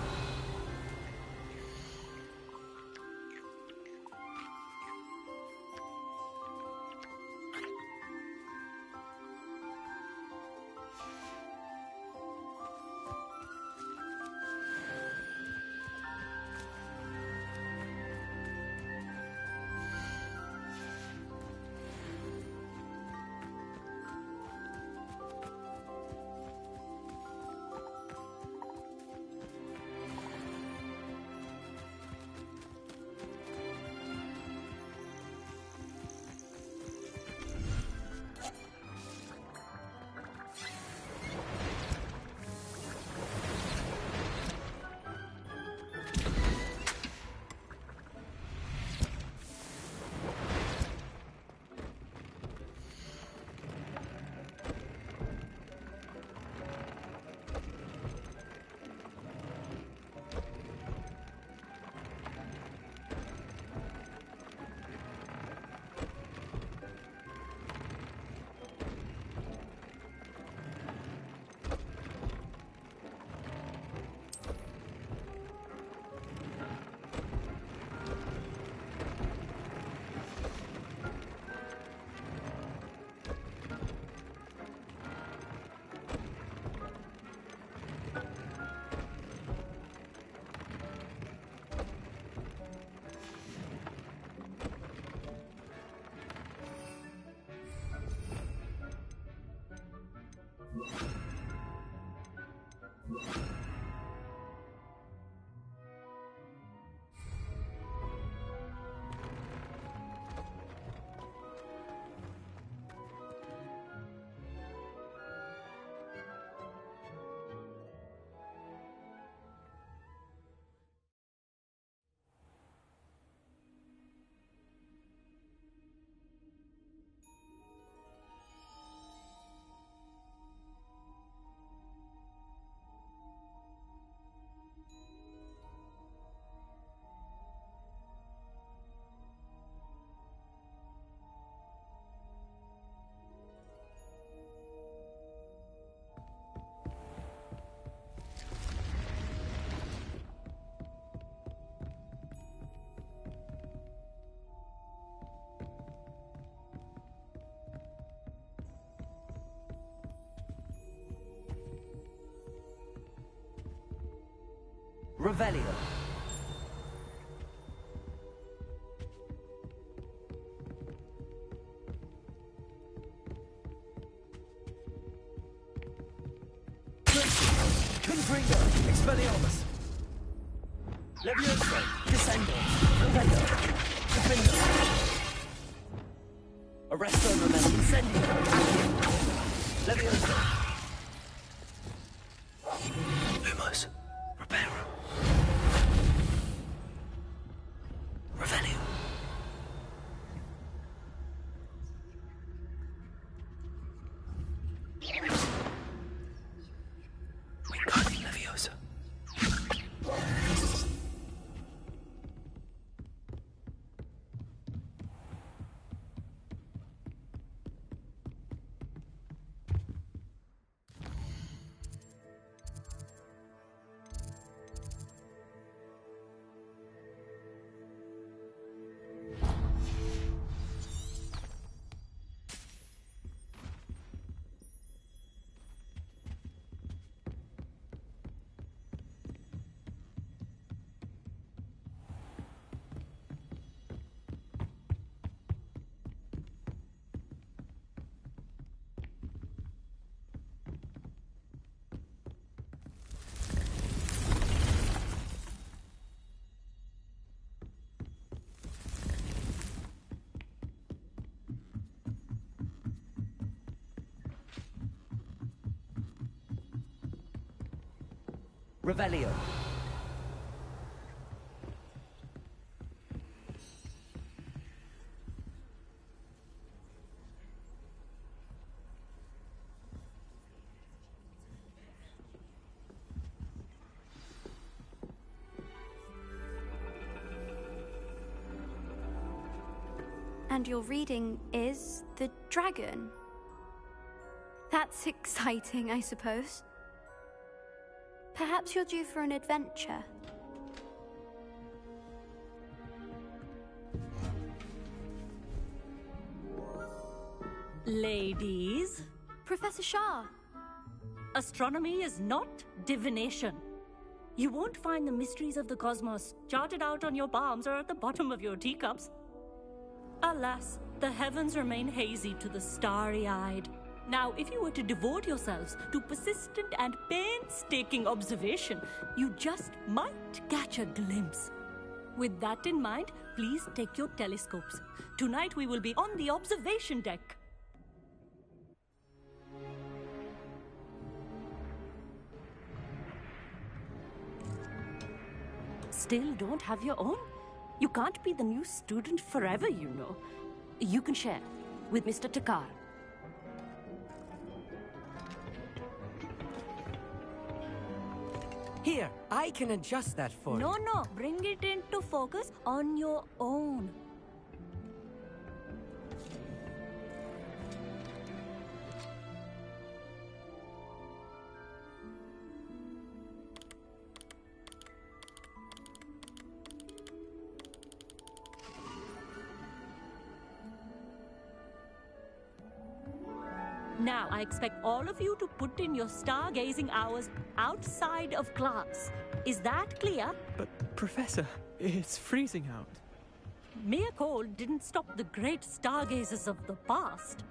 [SPEAKER 12] Revelio. Confringo. Expelliarmus. Levioso. Descendo. Revelio. Defendo. Arresto Memento. Incendio. Accio. Levioso. Lumos. Reparo. Revelio. Wingardium Leviosa. Revelio.
[SPEAKER 14] And your reading is the dragon. That's exciting, I suppose. Perhaps you're due for an adventure.
[SPEAKER 6] Ladies,
[SPEAKER 14] Professor Shah.
[SPEAKER 6] astronomy is not divination. You won't find the mysteries of the cosmos charted out on your palms or at the bottom of your teacups. Alas, the heavens remain hazy to the starry-eyed. Now, if you were to devote yourselves to persistent and painstaking observation, you just might catch a glimpse. With that in mind, please take your telescopes. Tonight we will be on the observation deck. Still don't have your own? You can't be the new student forever, you know. You can share with Mr. Takar.
[SPEAKER 11] Here, I can adjust that for you.
[SPEAKER 6] No, bring it into focus on your own. Now, I expect all of you to put in your stargazing hours outside of class. Is that clear?
[SPEAKER 15] But, Professor, it's freezing out.
[SPEAKER 6] Mere cold didn't stop the great stargazers of the past.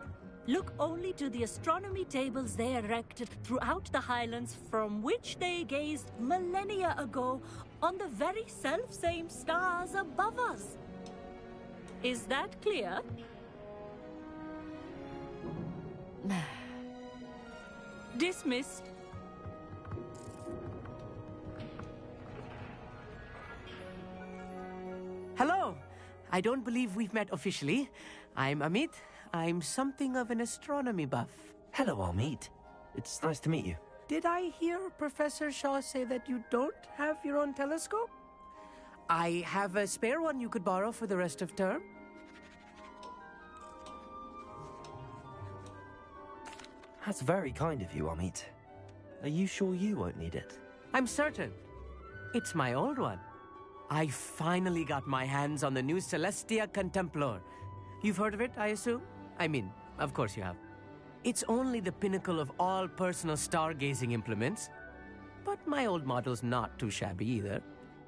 [SPEAKER 6] Look only to the astronomy tables they erected throughout the highlands from which they gazed millennia ago on the very self-same stars above us. Is that clear? Dismissed.
[SPEAKER 11] Hello. I don't believe we've met officially. I'm Amit. I'm something of an astronomy buff.
[SPEAKER 2] Hello, Amit. It's nice to meet you.
[SPEAKER 11] Did I hear Professor Shaw say that you don't have your own telescope? I have a spare one you could borrow for the rest of term.
[SPEAKER 2] That's very kind of you, Amit. Are you sure you won't need it?
[SPEAKER 11] I'm certain. It's my old one. I finally got my hands on the new Celestia Contemplar. You've heard of it, I assume? I mean, of course you have. It's only the pinnacle of all personal stargazing implements. But my old model's not too shabby either.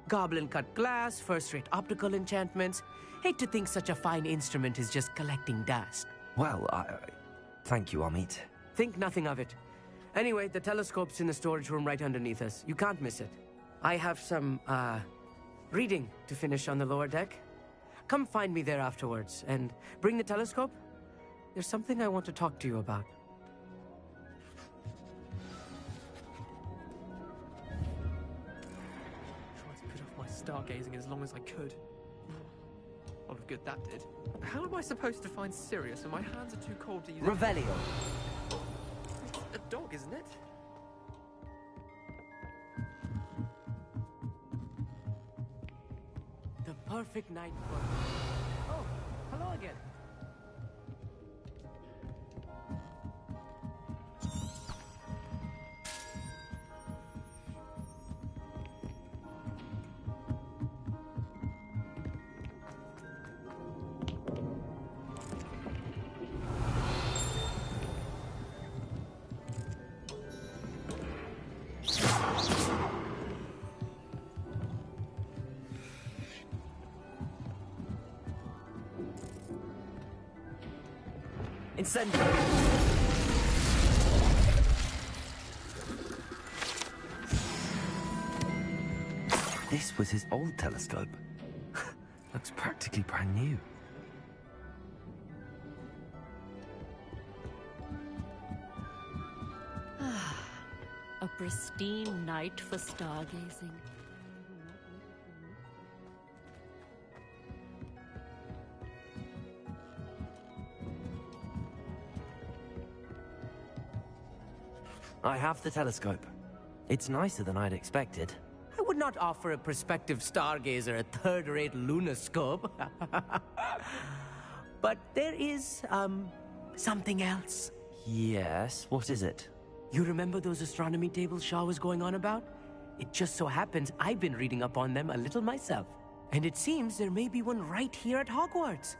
[SPEAKER 11] Goblin-cut glass, first-rate optical enchantments. Hate to think such a fine instrument is just collecting dust.
[SPEAKER 2] Well, thank you, Amit.
[SPEAKER 11] Think nothing of it. Anyway, the telescope's in the storage room right underneath us. You can't miss it. I have some, reading to finish on the lower deck. Come find me there afterwards, and bring the telescope. There's something I want to talk to you about.
[SPEAKER 15] Tried to put off my stargazing as long as I could. A lot of good that did. How am I supposed to find Sirius when my hands are too cold to use
[SPEAKER 12] Revelio.
[SPEAKER 15] It's a dog, isn't it?
[SPEAKER 11] The perfect night for... Oh, hello again.
[SPEAKER 12] Incendio.
[SPEAKER 2] This was his old telescope. Looks practically brand new.
[SPEAKER 6] A pristine night for stargazing.
[SPEAKER 2] I have the telescope. It's nicer than I'd expected.
[SPEAKER 11] I would not offer a prospective stargazer a third-rate lunoscope. But there is, something else.
[SPEAKER 2] Yes, what is it?
[SPEAKER 11] You remember those astronomy tables Shaw was going on about? It just so happens I've been reading up on them a little myself. And it seems there may be one right here at Hogwarts.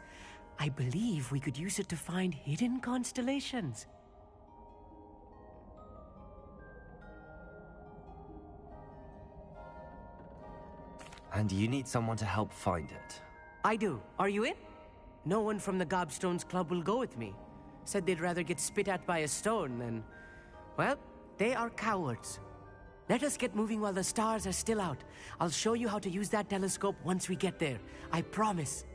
[SPEAKER 11] I believe we could use it to find hidden constellations.
[SPEAKER 2] And you need someone to help find it.
[SPEAKER 11] I do. Are you in? No one from the Gobstones Club will go with me. Said they'd rather get spit at by a stone than... Well, they are cowards. Let us get moving while the stars are still out. I'll show you how to use that telescope once we get there. I promise.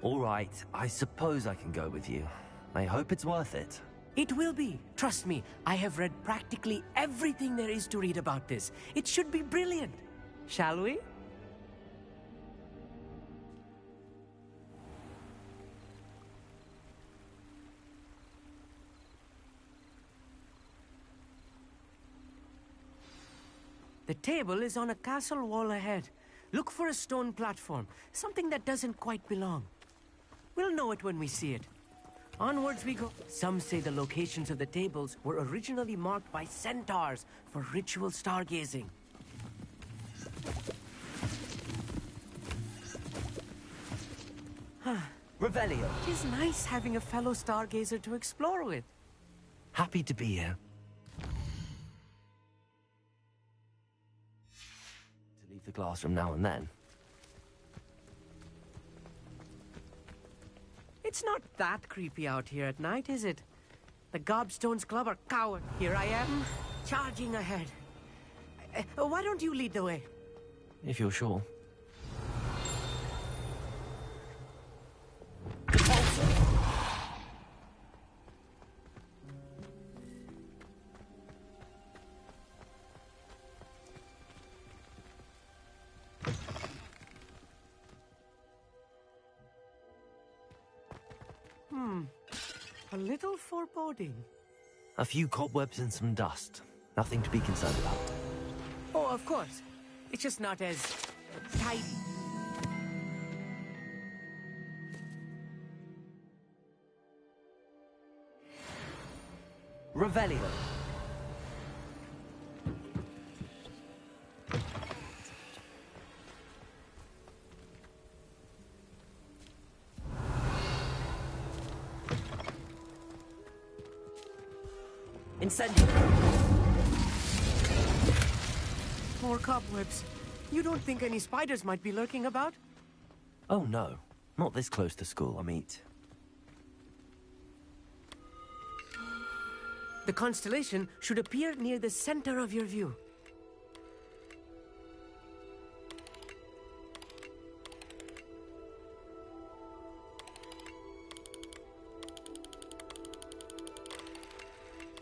[SPEAKER 2] All right, I suppose I can go with you. I hope it's worth it.
[SPEAKER 11] It will be. Trust me, I have read practically everything there is to read about this. It should be brilliant. Shall we? The table is on a castle wall ahead. Look for a stone platform, something that doesn't quite belong. We'll know it when we see it. Onwards we go. Some say the locations of the tables were originally marked by centaurs for ritual stargazing.
[SPEAKER 2] Revelio.
[SPEAKER 11] It is nice having a fellow stargazer to explore with.
[SPEAKER 2] Happy to be here. To leave the classroom now and then.
[SPEAKER 11] It's not that creepy out here at night, is it? The Gobstones Club are coward. Here I am, charging ahead. Why don't you lead the way?
[SPEAKER 2] If you're sure.
[SPEAKER 11] A little foreboding.
[SPEAKER 2] A few cobwebs and some dust. Nothing to be concerned about.
[SPEAKER 11] Oh, of course. It's just not as tidy.
[SPEAKER 2] Revelio. Incendio.
[SPEAKER 11] More cobwebs. You don't think any spiders might be lurking about?
[SPEAKER 2] Oh no, not this close to school, Amit.
[SPEAKER 11] The constellation should appear near the center of your view.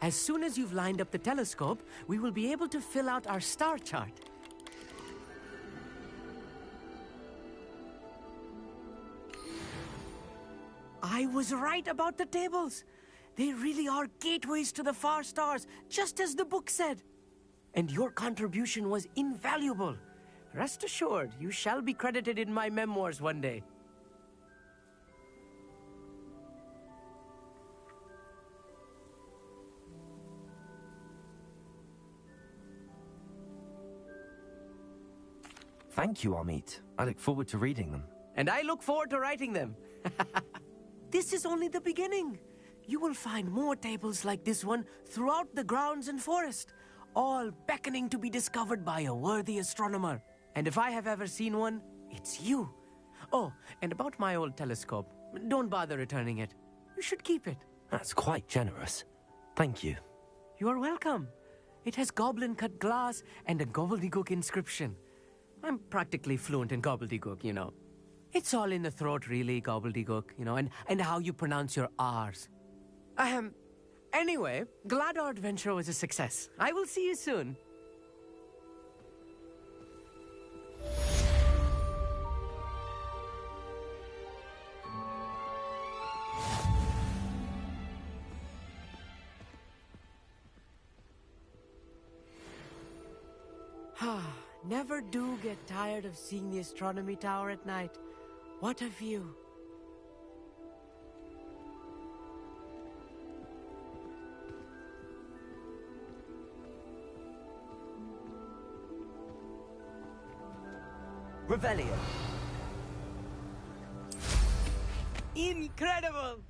[SPEAKER 11] As soon as you've lined up the telescope, we will be able to fill out our star chart. I was right about the tables. They really are gateways to the far stars, just as the book said. And your contribution was invaluable. Rest assured, you shall be credited in my memoirs one day.
[SPEAKER 2] Thank you, Amit. I look forward to reading them.
[SPEAKER 11] And I look forward to writing them. This is only the beginning. You will find more tables like this one throughout the grounds and forest, all beckoning to be discovered by a worthy astronomer. And if I have ever seen one, it's you. Oh, and about my old telescope, don't bother returning it. You should keep it.
[SPEAKER 2] That's quite generous. Thank you.
[SPEAKER 11] You are welcome. It has goblin-cut glass and a gobbledygook inscription. I'm practically fluent in gobbledygook, you know. It's all in the throat, really, gobbledygook, you know, and how you pronounce your R's. Anyway, glad our adventure was a success. I will see you soon. Never do get tired of seeing the astronomy tower at night. What a view.
[SPEAKER 2] Revelio.
[SPEAKER 11] Incredible!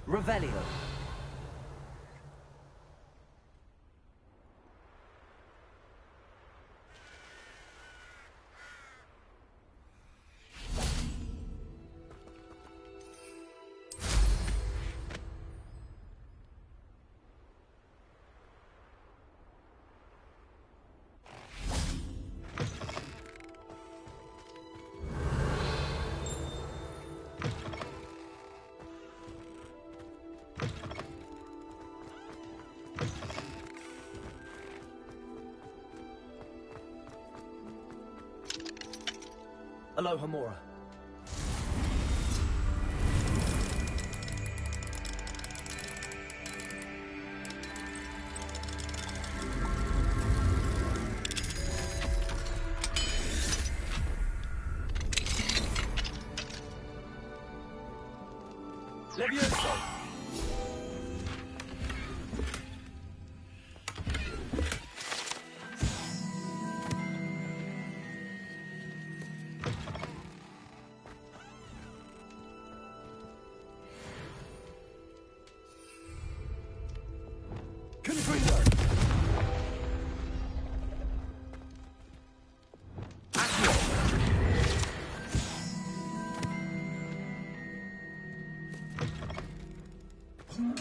[SPEAKER 2] Revelio.
[SPEAKER 12] Aloha Mora. Levioso.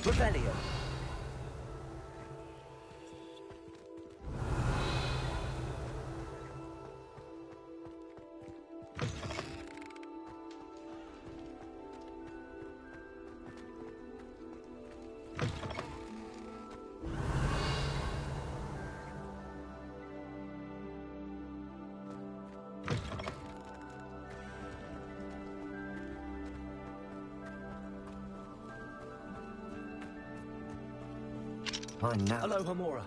[SPEAKER 2] Revelio.
[SPEAKER 12] Mine now. Aloha Mora.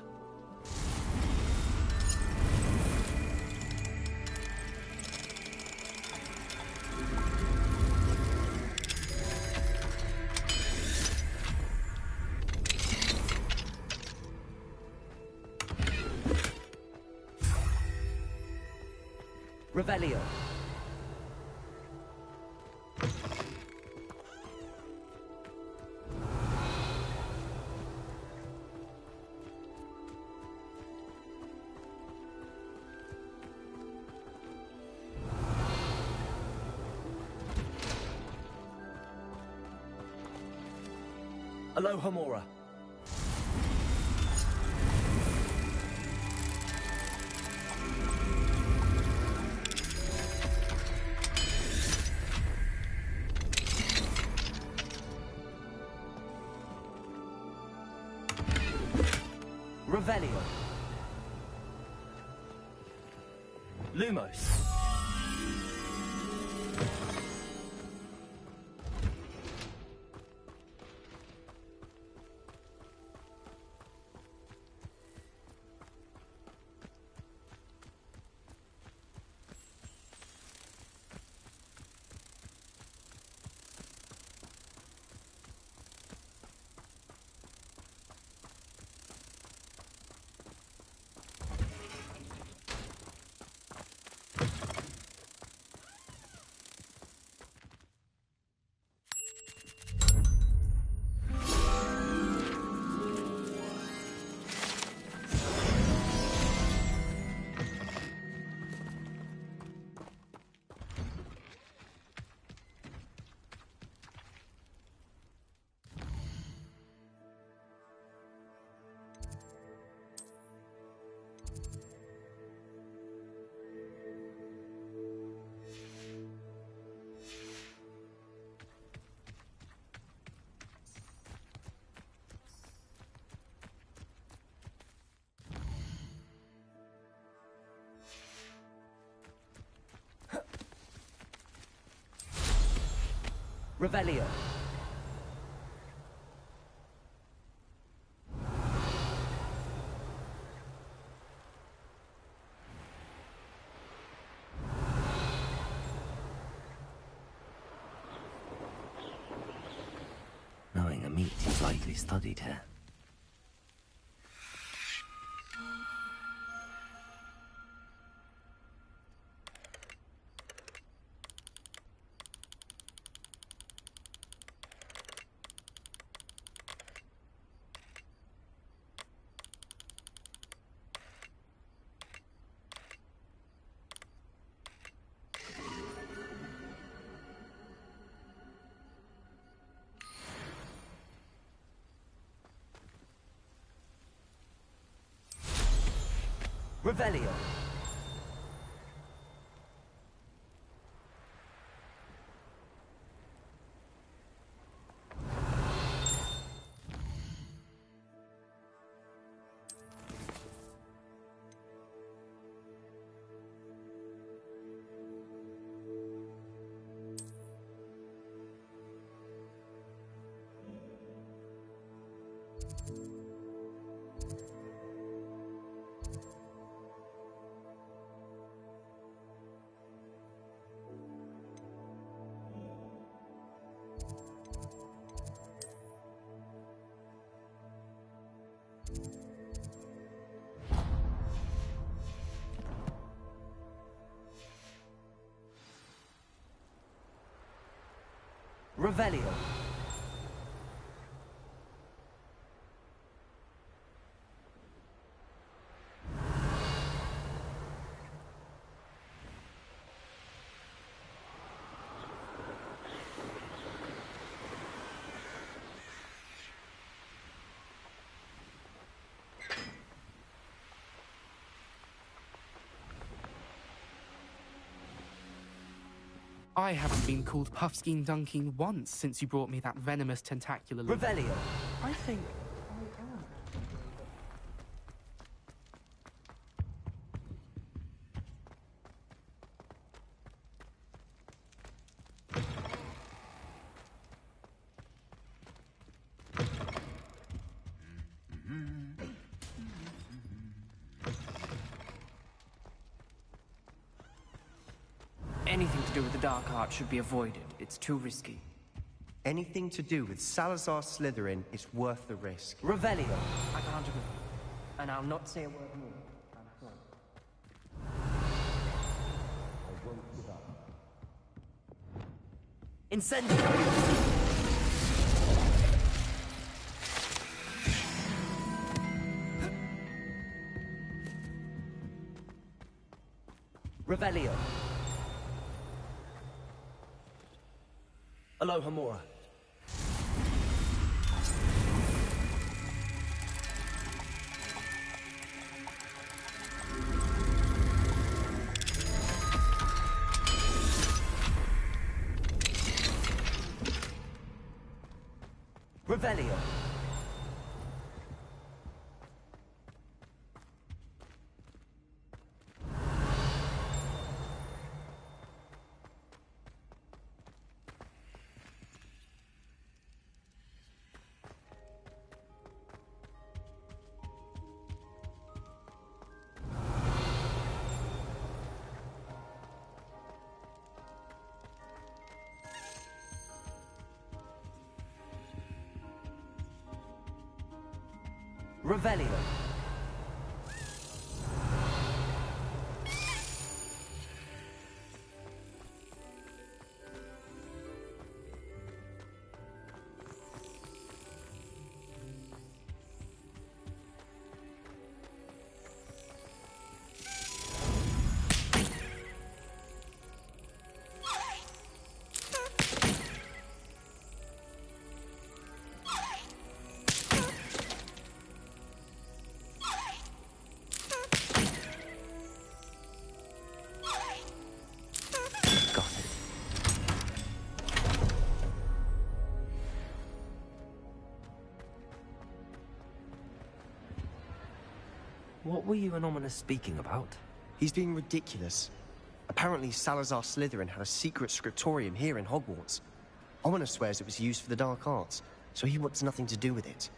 [SPEAKER 2] Revelio.
[SPEAKER 12] Aloha Mora.
[SPEAKER 2] Revelio.
[SPEAKER 12] Lumos.
[SPEAKER 11] Revelio.
[SPEAKER 2] Knowing a meat, he's likely studied here.
[SPEAKER 11] Revelio. Revelio.
[SPEAKER 15] I haven't been called Puffskein Dunking once since you brought me that venomous tentacular...
[SPEAKER 11] Revelio.
[SPEAKER 15] I think...
[SPEAKER 11] Anything to do with the dark art should be avoided. It's too risky.
[SPEAKER 9] Anything to do with Salazar Slytherin is worth the risk.
[SPEAKER 11] Revelio. I can't agree. And I'll not say a word more. I'm sorry.
[SPEAKER 12] I won't give up.
[SPEAKER 11] Incendio. Revelio.
[SPEAKER 12] Alohomora.
[SPEAKER 11] Revelio. Revelio.
[SPEAKER 2] What were you and Ominous speaking about?
[SPEAKER 9] He's being ridiculous. Apparently Salazar Slytherin had a secret scriptorium here in Hogwarts. Ominous swears it was used for the dark arts, so he wants nothing to do with it.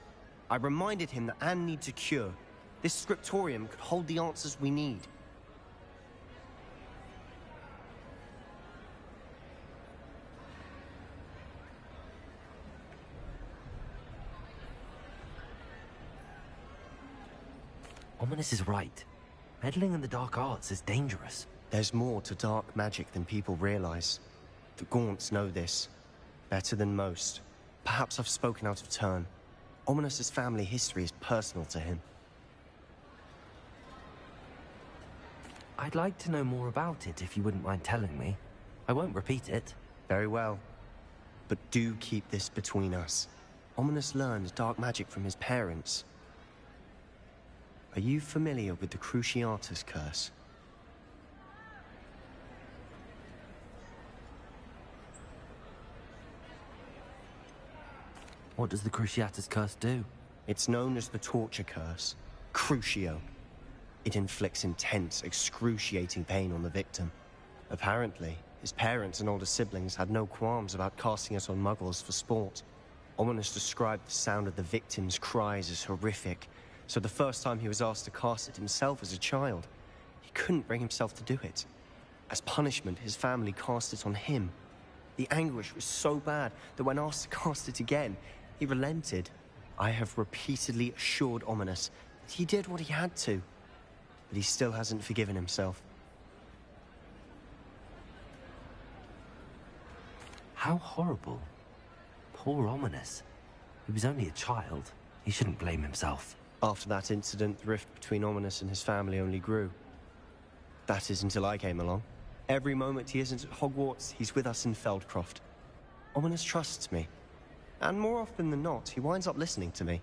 [SPEAKER 9] I reminded him that Anne needs a cure. This scriptorium could hold the answers we need.
[SPEAKER 2] Ominous is right. Meddling in the dark arts is dangerous.
[SPEAKER 9] There's more to dark magic than people realize. The Gaunts know this. Better than most. Perhaps I've spoken out of turn. Ominous's family history is personal to him.
[SPEAKER 2] I'd like to know more about it if you wouldn't mind telling me. I won't repeat it.
[SPEAKER 9] Very well. But do keep this between us. Ominous learned dark magic from his parents. Are you familiar with the Cruciatus curse?
[SPEAKER 2] What does the Cruciatus curse do?
[SPEAKER 9] It's known as the torture curse, Crucio. It inflicts intense, excruciating pain on the victim. Apparently, his parents and older siblings had no qualms about casting it on muggles for sport. Ominous described the sound of the victim's cries as horrific, so the first time he was asked to cast it himself as a child, he couldn't bring himself to do it. As punishment, his family cast it on him. The anguish was so bad that when asked to cast it again, he relented. I have repeatedly assured Ominous that he did what he had to, but he still hasn't forgiven himself.
[SPEAKER 2] How horrible. Poor Ominous. He was only a child. He shouldn't blame himself.
[SPEAKER 9] After that incident, the rift between Ominous and his family only grew. That is until I came along. Every moment he isn't at Hogwarts, he's with us in Feldcroft. Ominous trusts me. And more often than not, he winds up listening to me.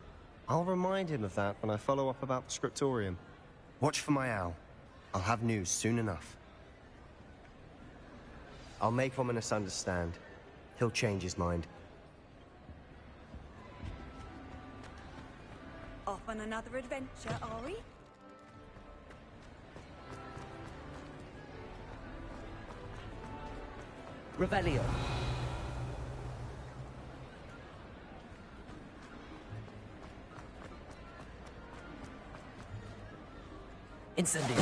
[SPEAKER 9] I'll remind him of that when I follow up about the scriptorium. Watch for my owl. I'll have news soon enough. I'll make Ominous understand. He'll change his mind.
[SPEAKER 16] Off on another adventure, are we?
[SPEAKER 11] Revelio. Incendio.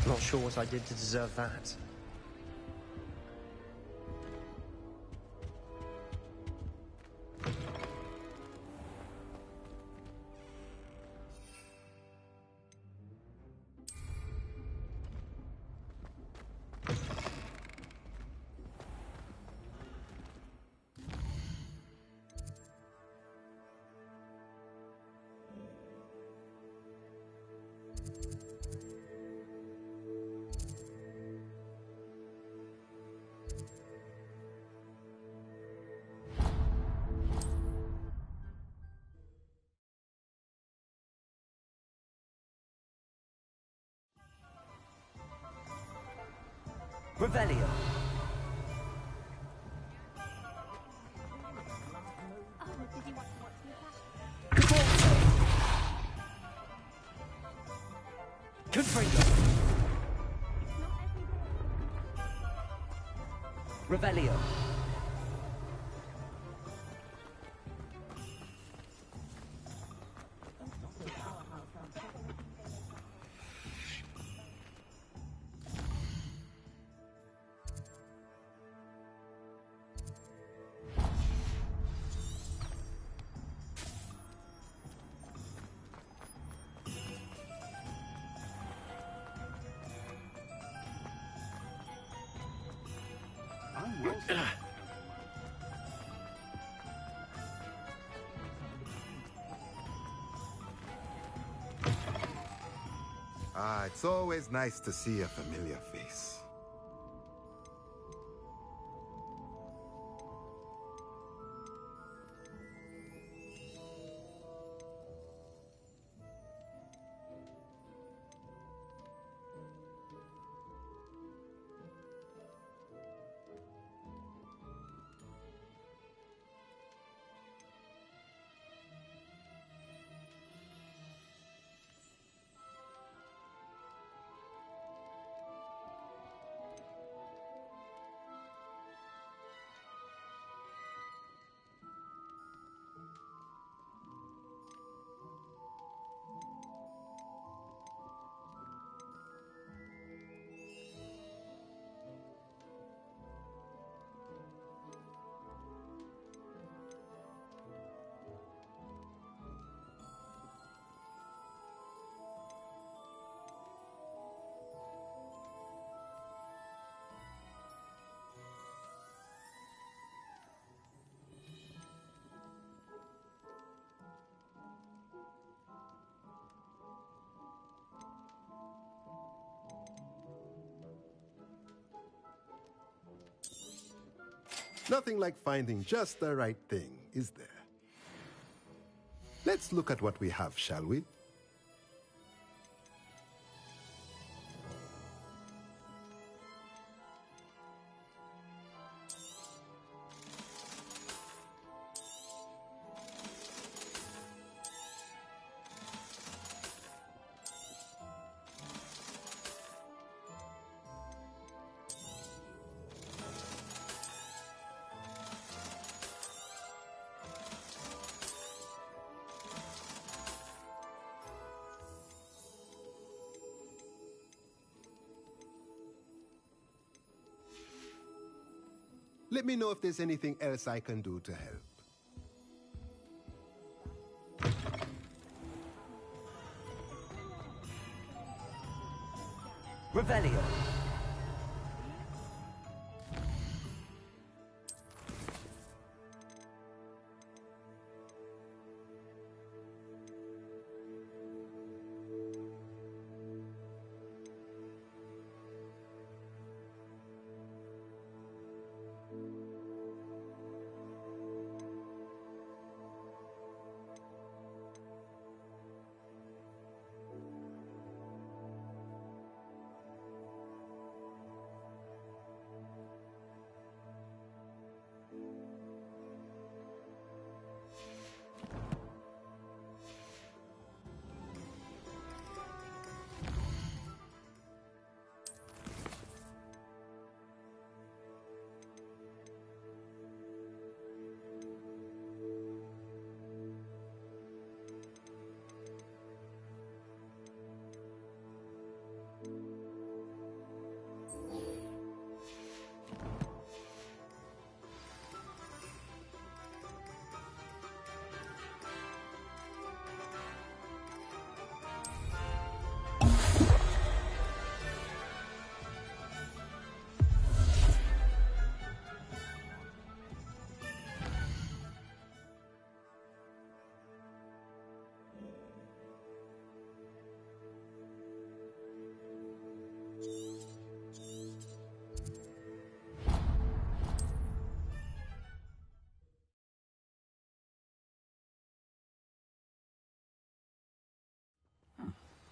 [SPEAKER 9] Not sure what I did to deserve that.
[SPEAKER 11] Revelio. Confringo. Revelio.
[SPEAKER 17] Ah, it's always nice to see a familiar face. Nothing like finding just the right thing, is there? Let's look at what we have, shall we? Let me know if there's anything else I can do to help.
[SPEAKER 2] Revelio.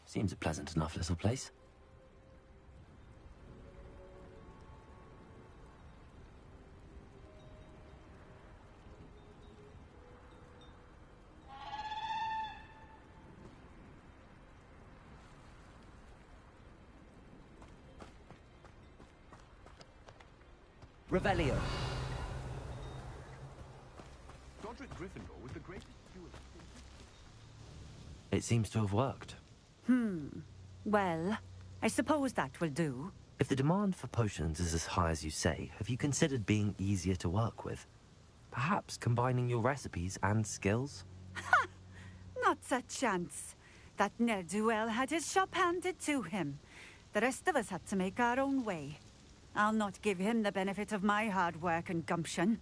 [SPEAKER 2] Seems a pleasant enough little place. Revelio.
[SPEAKER 3] Godric Gryffindor was the greatest steward.
[SPEAKER 2] It seems to have worked.
[SPEAKER 18] Well, I suppose that will do.
[SPEAKER 2] If the demand for potions is as high as you say, have you considered being easier to work with? Perhaps combining your recipes and skills?
[SPEAKER 18] Not a chance. That ne'er-do-well had his shop handed to him. The rest of us had to make our own way. I'll not give him the benefit of my hard work and gumption.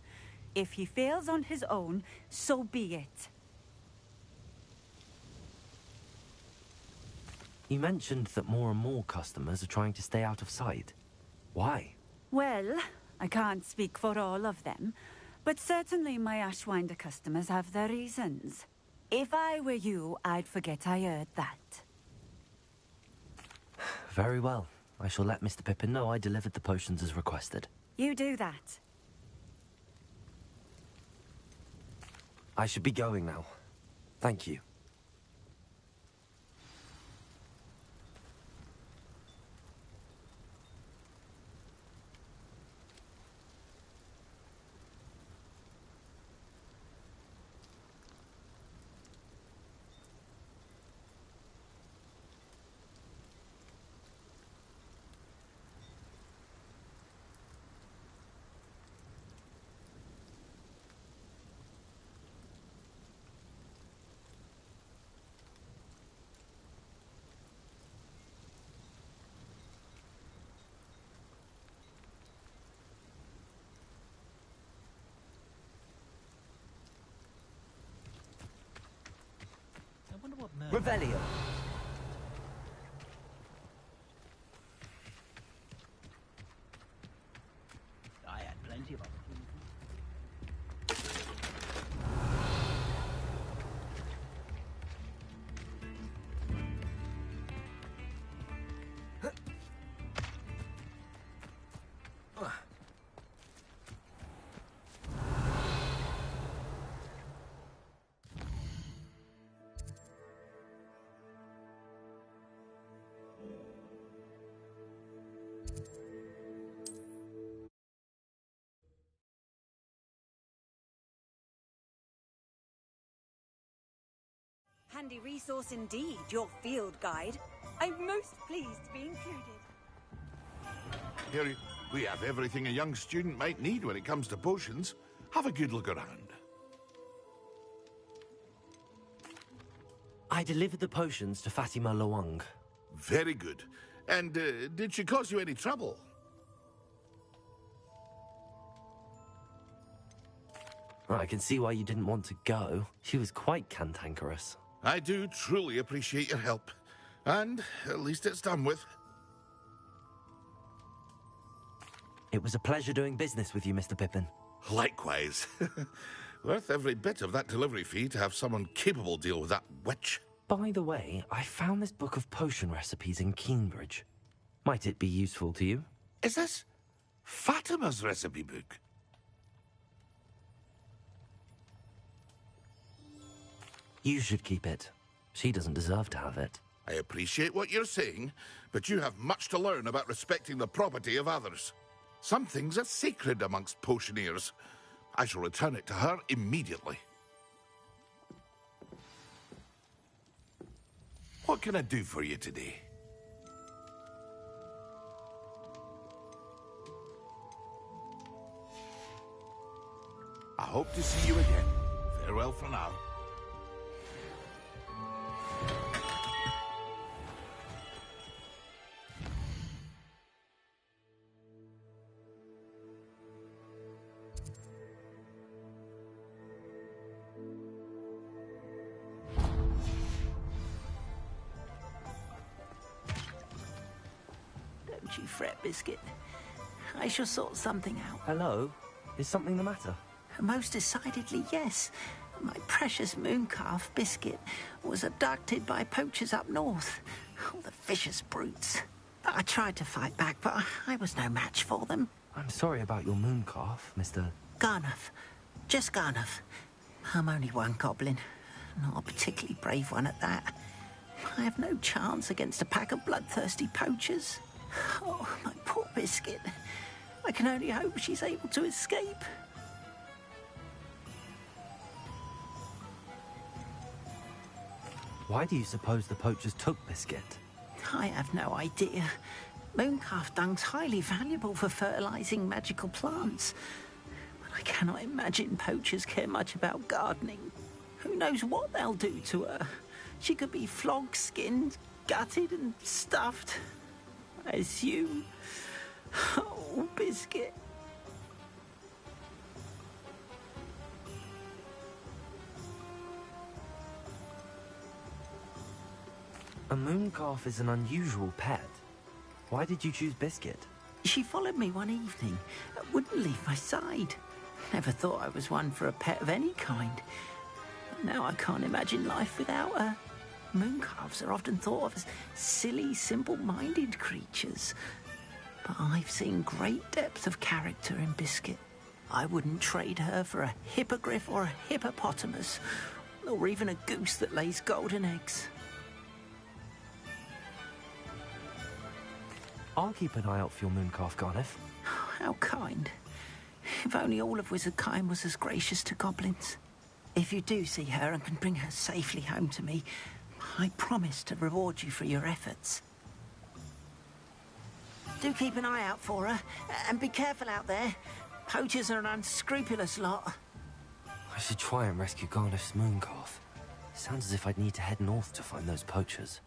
[SPEAKER 18] If he fails on his own, so be it.
[SPEAKER 2] You mentioned that more and more customers are trying to stay out of sight. Why?
[SPEAKER 18] Well, I can't speak for all of them, but certainly my Ashwinder customers have their reasons. If I were you, I'd forget I heard that.
[SPEAKER 2] Very well. I shall let Mr. Pippin know I delivered the potions as requested.
[SPEAKER 18] You do that.
[SPEAKER 2] I should be going now. Thank you. Revelio.
[SPEAKER 7] I had plenty of opportunity.
[SPEAKER 16] Handy resource indeed, your field guide. I'm most pleased to be included.
[SPEAKER 19] Here, we have everything a young student might need when it comes to potions. Have a good look around.
[SPEAKER 2] I delivered the potions to Fatima Lawang.
[SPEAKER 19] Very good. And did she cause you any trouble?
[SPEAKER 2] I can see why you didn't want to go. She was quite cantankerous.
[SPEAKER 19] I do truly appreciate your help. And at least it's done with.
[SPEAKER 2] It was a pleasure doing business with you, Mr. Pippin.
[SPEAKER 19] Likewise. Worth every bit of that delivery fee to have someone capable deal with that witch.
[SPEAKER 2] By the way, I found this book of potion recipes in Cambridge. Might it be useful to you?
[SPEAKER 19] Is this Fatima's recipe book?
[SPEAKER 2] You should keep it. She doesn't deserve to have it.
[SPEAKER 19] I appreciate what you're saying, but you have much to learn about respecting the property of others. Some things are sacred amongst potioneers. I shall return it to her immediately. What can I do for you today? I hope to see you again. Farewell for now.
[SPEAKER 7] Don't you fret, Biscuit. I shall sort something out.
[SPEAKER 2] Hello? Is something the matter?
[SPEAKER 7] Most decidedly, yes. My precious mooncalf, Biscuit, was abducted by poachers up north. Oh, the vicious brutes. I tried to fight back, but I was no match for them.
[SPEAKER 2] I'm sorry about your mooncalf, Mr.
[SPEAKER 7] Garnuff. Just Garnuff. I'm only one goblin. Not a particularly brave one at that. I have no chance against a pack of bloodthirsty poachers. Oh, my poor Biscuit. I can only hope she's able to escape.
[SPEAKER 2] Why do you suppose the poachers took Biscuit?
[SPEAKER 7] I have no idea. Mooncalf dung's highly valuable for fertilizing magical plants. But I cannot imagine poachers care much about gardening. Who knows what they'll do to her? She could be flogged, skinned, gutted and stuffed. I assume. Oh, Biscuit.
[SPEAKER 2] A mooncalf is an unusual pet. Why did you choose Biscuit?
[SPEAKER 7] She followed me one evening, wouldn't leave my side. Never thought I was one for a pet of any kind. But now I can't imagine life without her. Mooncalves are often thought of as silly, simple-minded creatures. But I've seen great depth of character in Biscuit. I wouldn't trade her for a hippogriff or a hippopotamus, or even a goose that lays golden eggs.
[SPEAKER 2] I'll keep an eye out for your mooncalf, Garniff.
[SPEAKER 7] How kind. If only all of Wizardkind was as gracious to goblins. If you do see her and can bring her safely home to me, I promise to reward you for your efforts. Do keep an eye out for her, and be careful out there. Poachers are an unscrupulous lot.
[SPEAKER 2] I should try and rescue Garniff's mooncalf. Sounds as if I'd need to head north to find those poachers.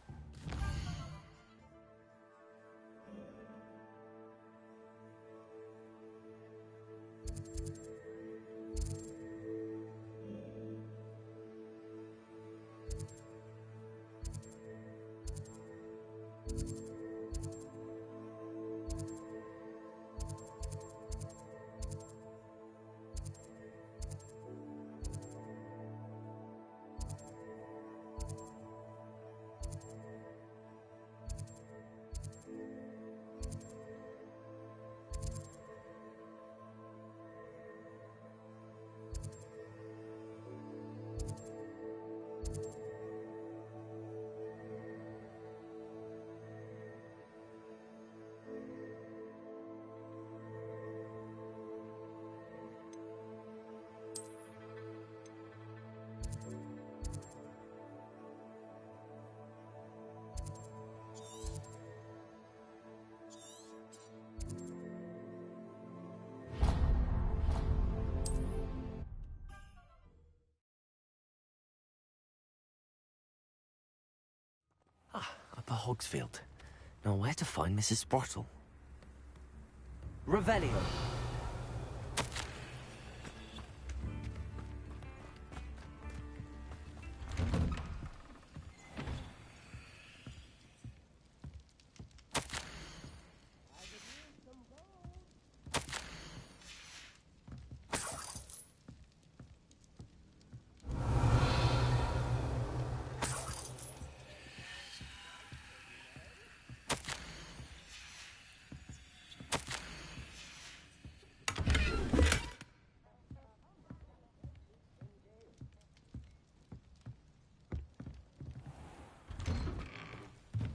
[SPEAKER 2] Upper Hogsfield. Now where to find Mrs. Sprottle? Revelio.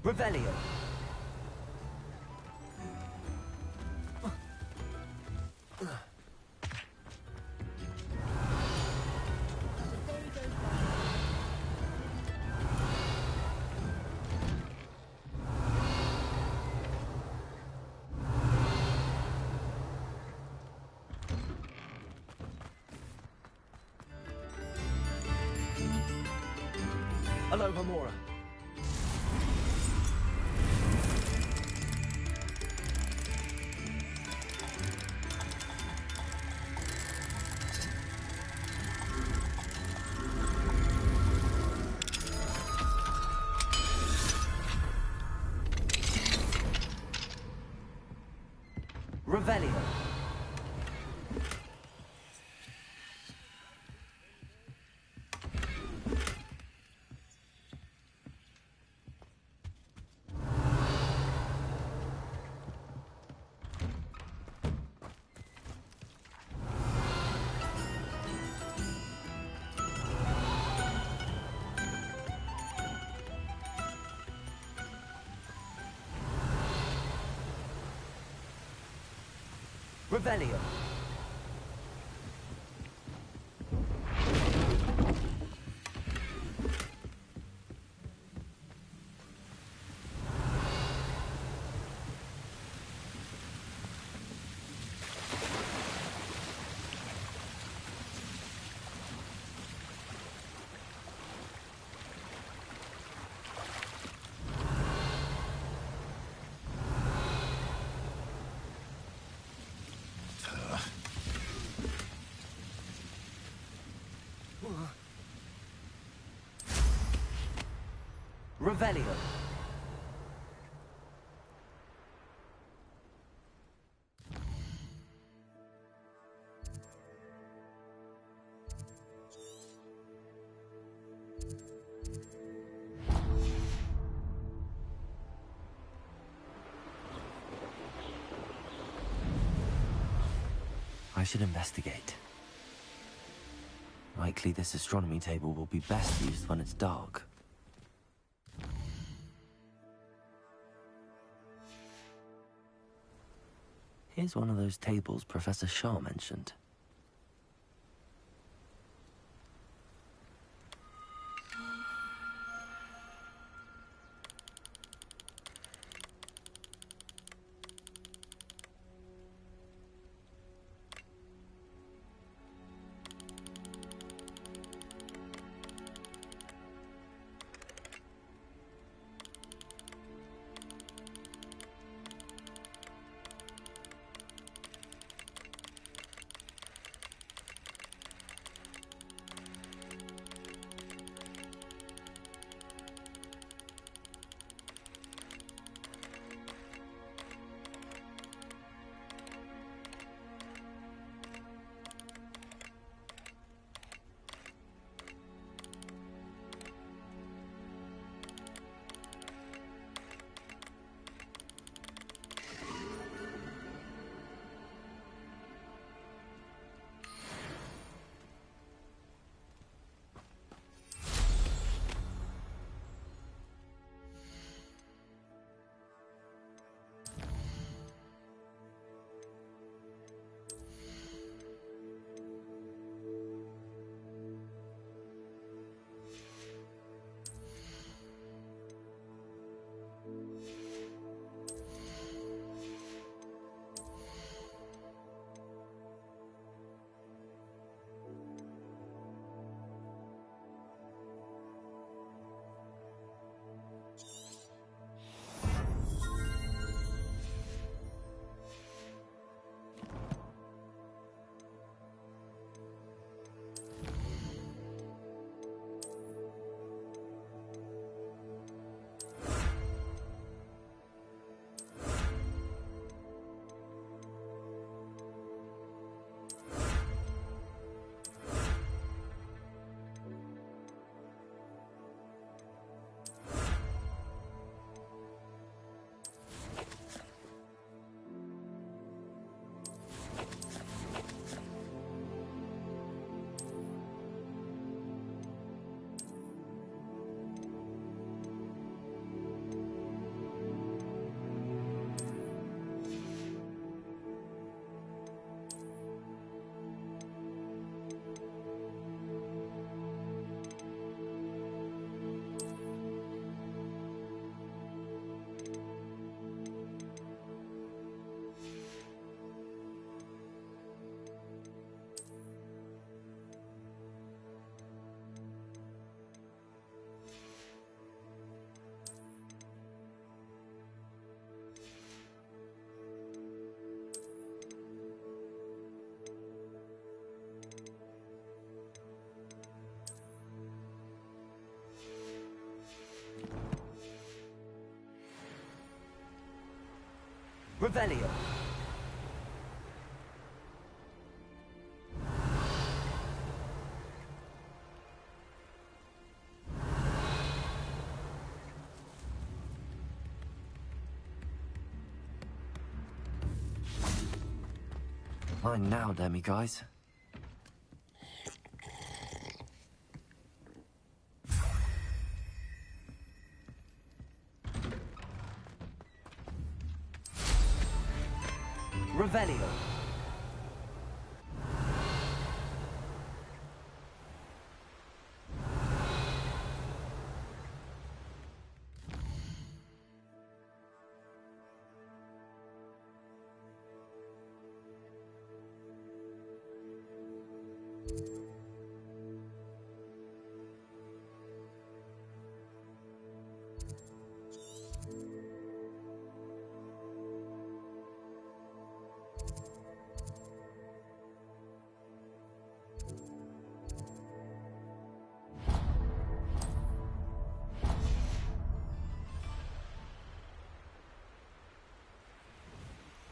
[SPEAKER 2] Revelio. Hello, Hamora. Revelio. Revelio. Revelio. I should investigate. Likely this astronomy table will be best used when it's dark. Here's one of those tables Professor Shaw mentioned. Revelio. Mine now, demi guys. Revelio.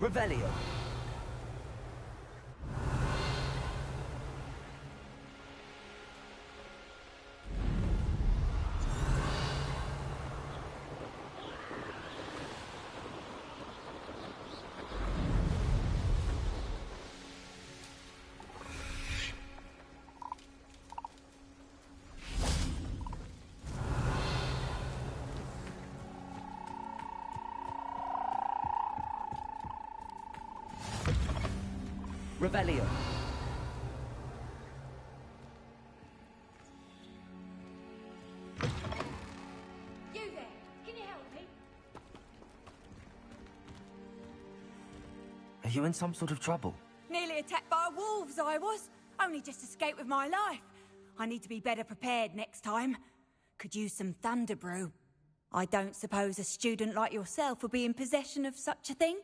[SPEAKER 2] Revelio. Revelio.
[SPEAKER 4] You there, can you help me?
[SPEAKER 2] Are you in some sort of trouble?
[SPEAKER 16] Nearly attacked by wolves, I was. Only just escaped with my life. I need to be better prepared next time. Could use some thunder brew. I don't suppose a student like yourself would be in possession of such a thing?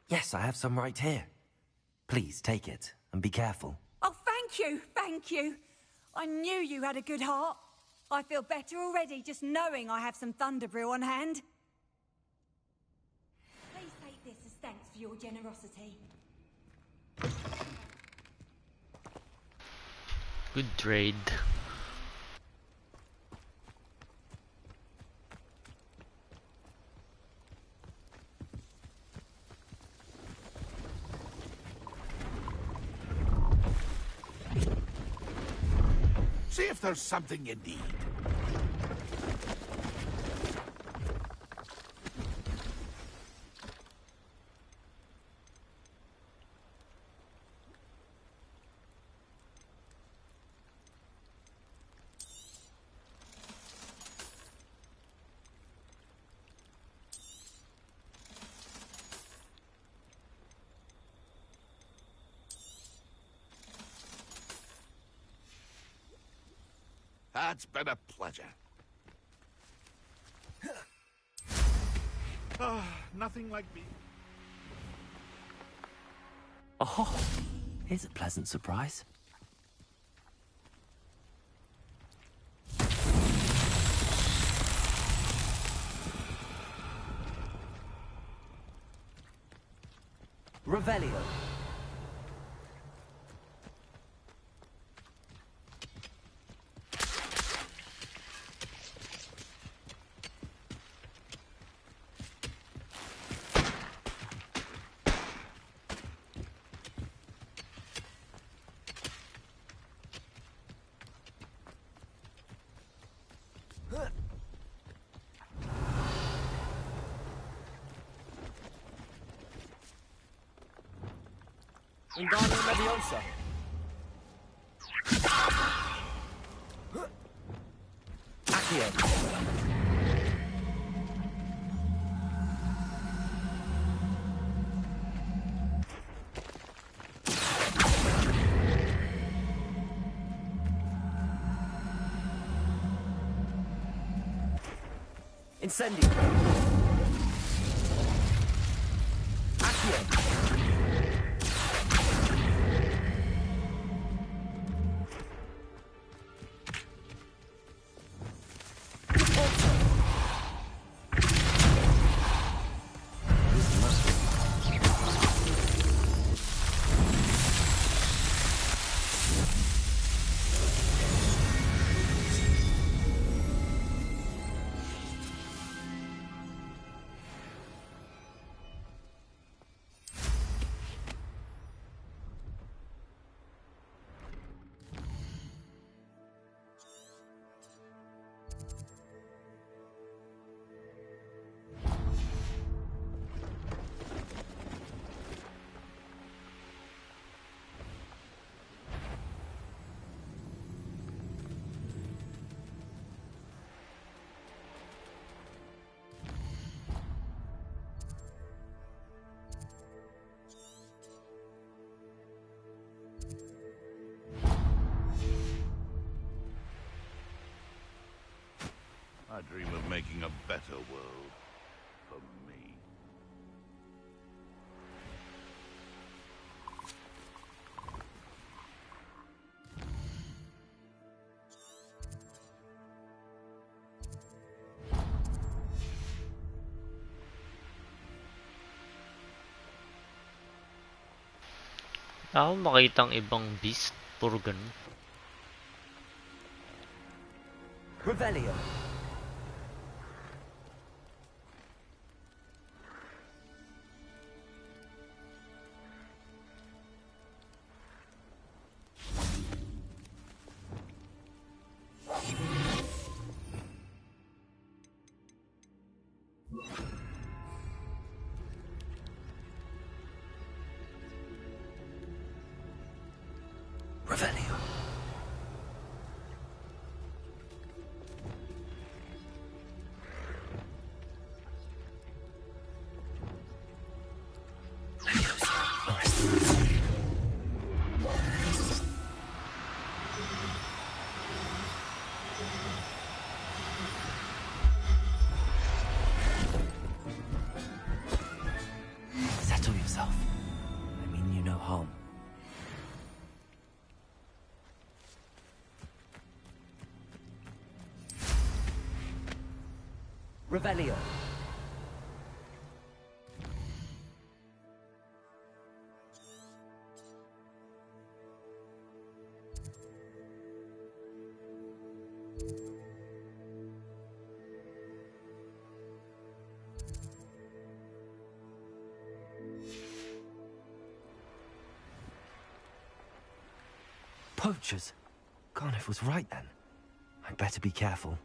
[SPEAKER 2] Yes, I have some right here. Please take it and be careful.
[SPEAKER 16] Oh, thank you, thank you. I knew you had a good heart. I feel better already just knowing I have some thunder brew on hand. Please take this as thanks for your generosity.
[SPEAKER 1] Good trade.
[SPEAKER 19] See if there's something you need. It's been a pleasure. Nothing like me.
[SPEAKER 2] Oh, here's a pleasant surprise. Revelio. Wingardium Leviosa. Accio. Incendio. Accio.
[SPEAKER 19] making a better world for me.
[SPEAKER 1] Ako makitang ibang beast, puro ganun.
[SPEAKER 2] Revelio. Revelio. Settle yourself. I mean you no harm. Revelio. Poachers? Garniff was right then. I'd better be careful.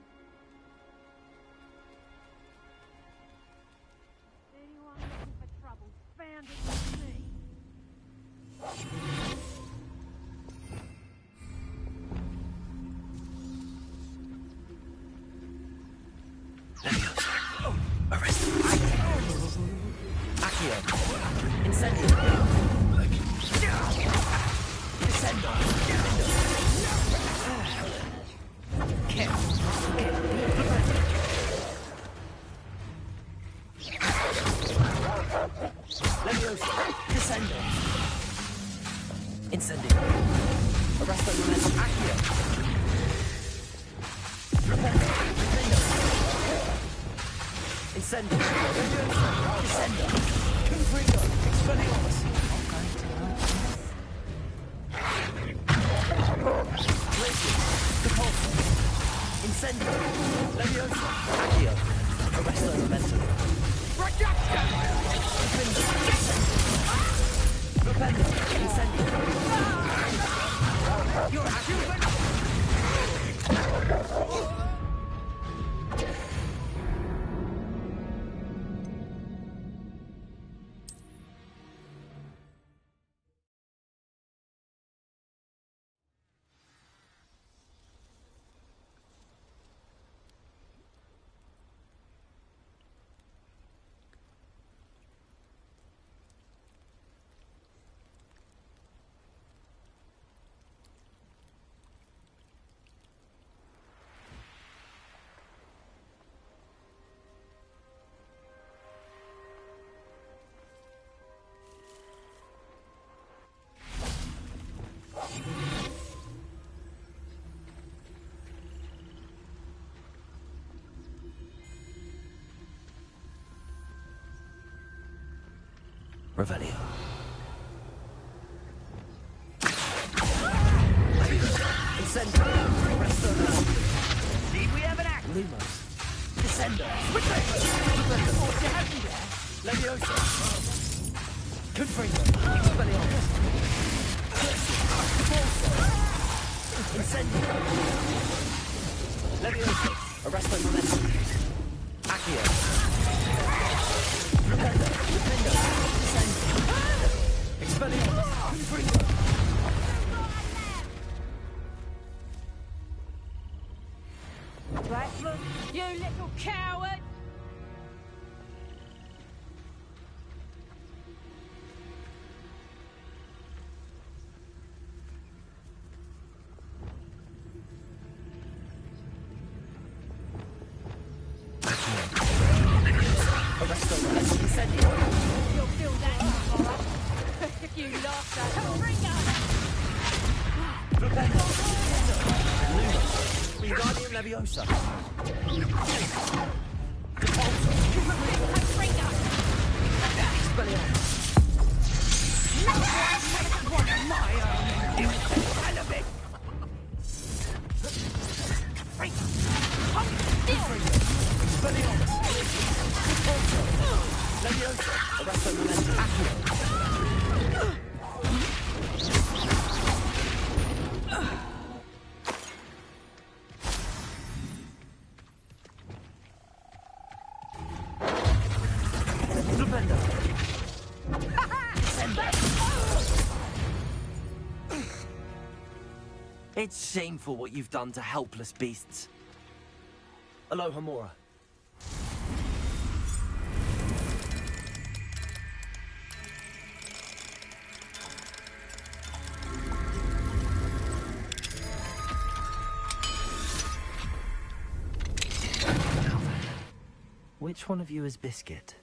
[SPEAKER 2] Revelio. Incendio. Resto. See, we have an act. Lumos. Descendo. What you have me there? Leviosa. Confringo. Expelliarmus. Incendio. Leviosa. Arresto momentum. Accio. Rependo. Rependo. Expelliarmus! Confringo!
[SPEAKER 4] Blackman, you little coward!
[SPEAKER 2] Wingardium Leviosa. It's shameful what you've done to helpless beasts. Alohomora. Which one of you is Biscuit?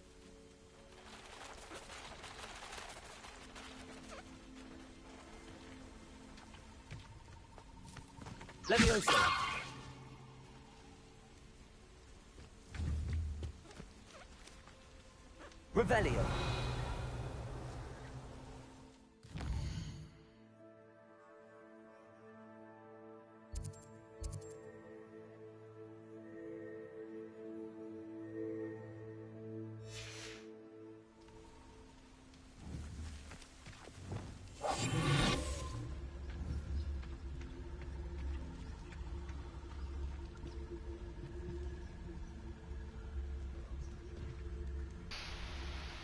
[SPEAKER 2] Leviosa. Revelio.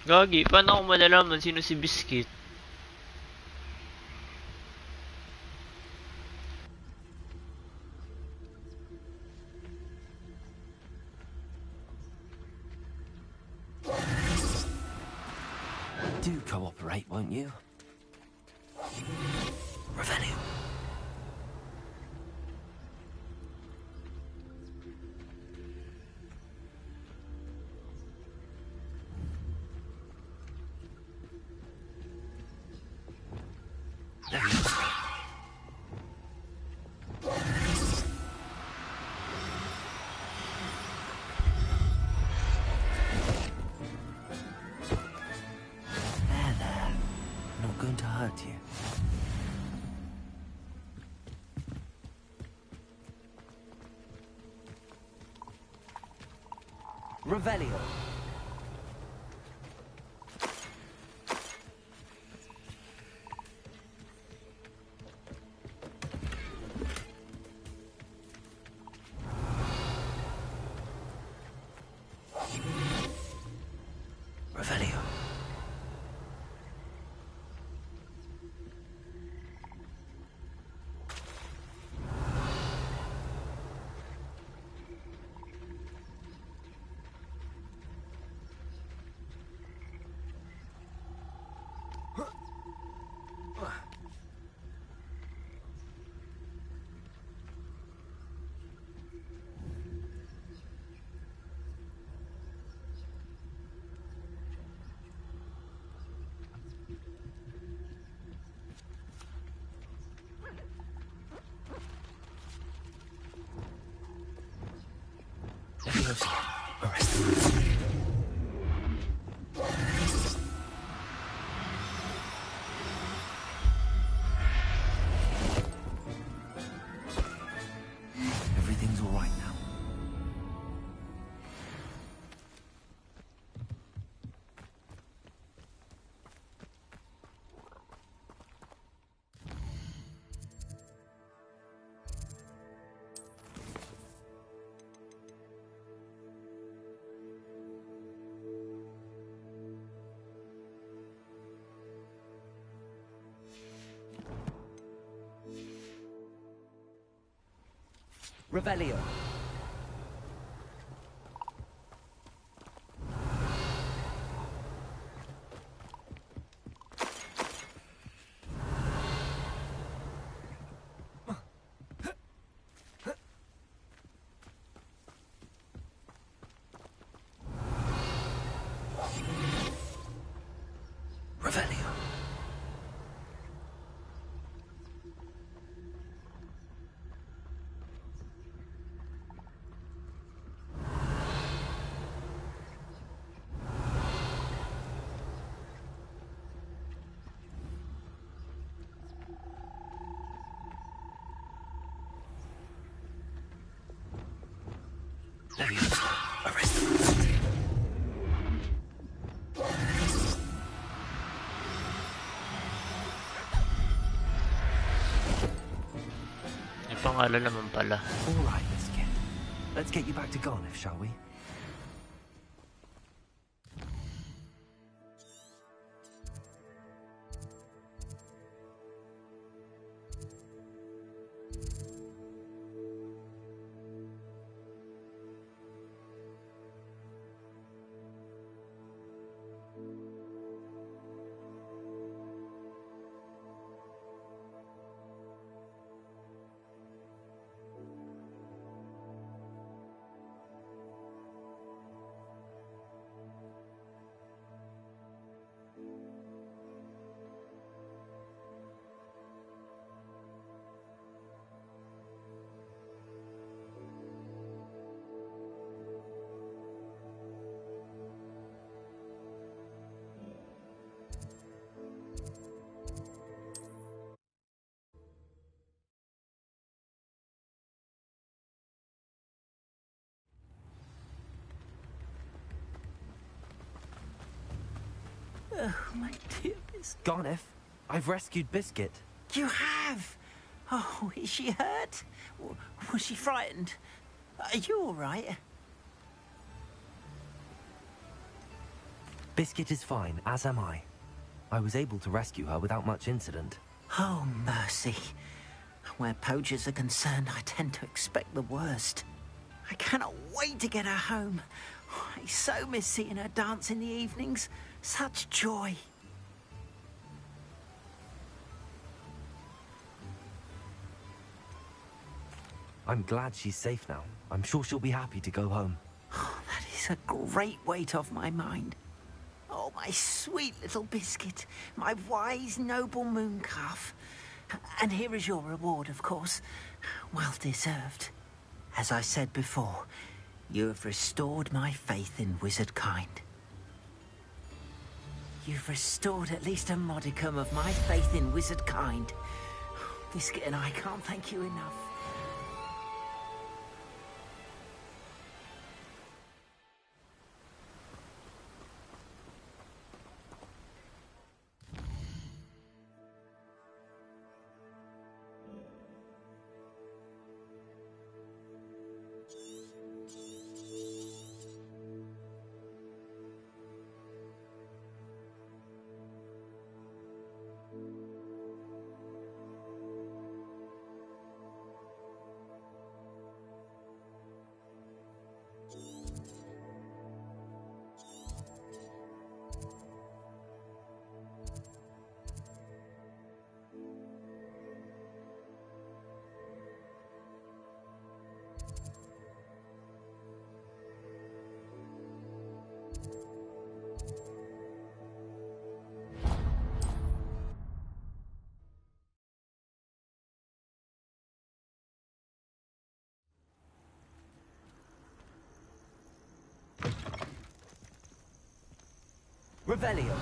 [SPEAKER 1] Gagi, paano ako malalaman sino si Biscuit?
[SPEAKER 2] Do cooperate, won't you? Revelio. Going to hurt you. Revelio. Revelio. Leviosa. Arrest them. Everything's all right now. Revelio. Revelio. There he is. Arrest him.
[SPEAKER 1] May pangalan naman pala.
[SPEAKER 2] All right, Biscuit. Let's get you back to Garniff, shall we?
[SPEAKER 7] Oh, my dear Biscuit.
[SPEAKER 2] Garniff, I've rescued Biscuit.
[SPEAKER 7] You have? Oh, is she hurt? Was she frightened? Are you all right?
[SPEAKER 2] Biscuit is fine, as am I. I was able to rescue her without much incident.
[SPEAKER 7] Oh, mercy. Where poachers are concerned, I tend to expect the worst. I cannot wait to get her home. I so miss seeing her dance in the evenings. Such joy.
[SPEAKER 2] I'm glad she's safe now. I'm sure she'll be happy to go home.
[SPEAKER 7] Oh, that is a great weight off my mind. Oh, my sweet little Biscuit. My wise, noble mooncalf. And here is your reward, of course. Well deserved. As I said before, you have restored my faith in wizard kind. You've restored at least a modicum of my faith in wizard kind. Biscuit and I can't thank you enough.
[SPEAKER 2] Revelio.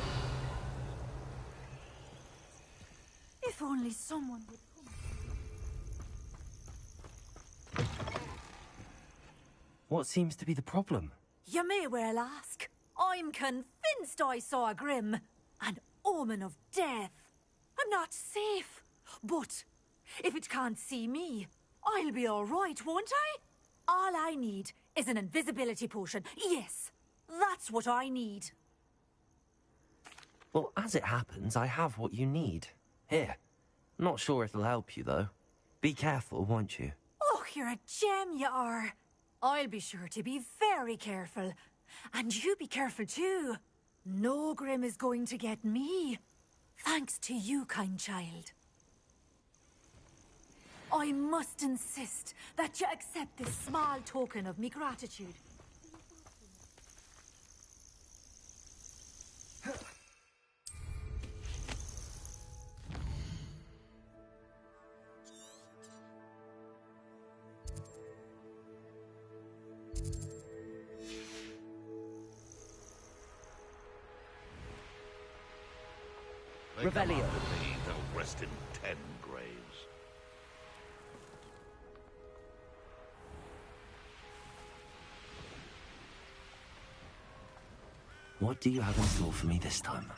[SPEAKER 16] If only someone would come.
[SPEAKER 2] What seems to be the problem?
[SPEAKER 20] You may well ask. I'm convinced I saw a Grim, an omen of death. I'm not safe, but if it can't see me, I'll be all right, won't I? All I need is an invisibility potion. Yes, that's what I need.
[SPEAKER 2] Well, as it happens, I have what you need. Here. Not sure it'll help you, though. Be careful, won't you?
[SPEAKER 20] Oh, you're a gem, you are. I'll be sure to be very careful. And you be careful, too. No Grim is going to get me. Thanks to you, kind child. I must insist that you accept this small token of me gratitude.
[SPEAKER 2] Revelio.
[SPEAKER 19] They'll rest in 10 graves.
[SPEAKER 2] What do you have in store for me this time?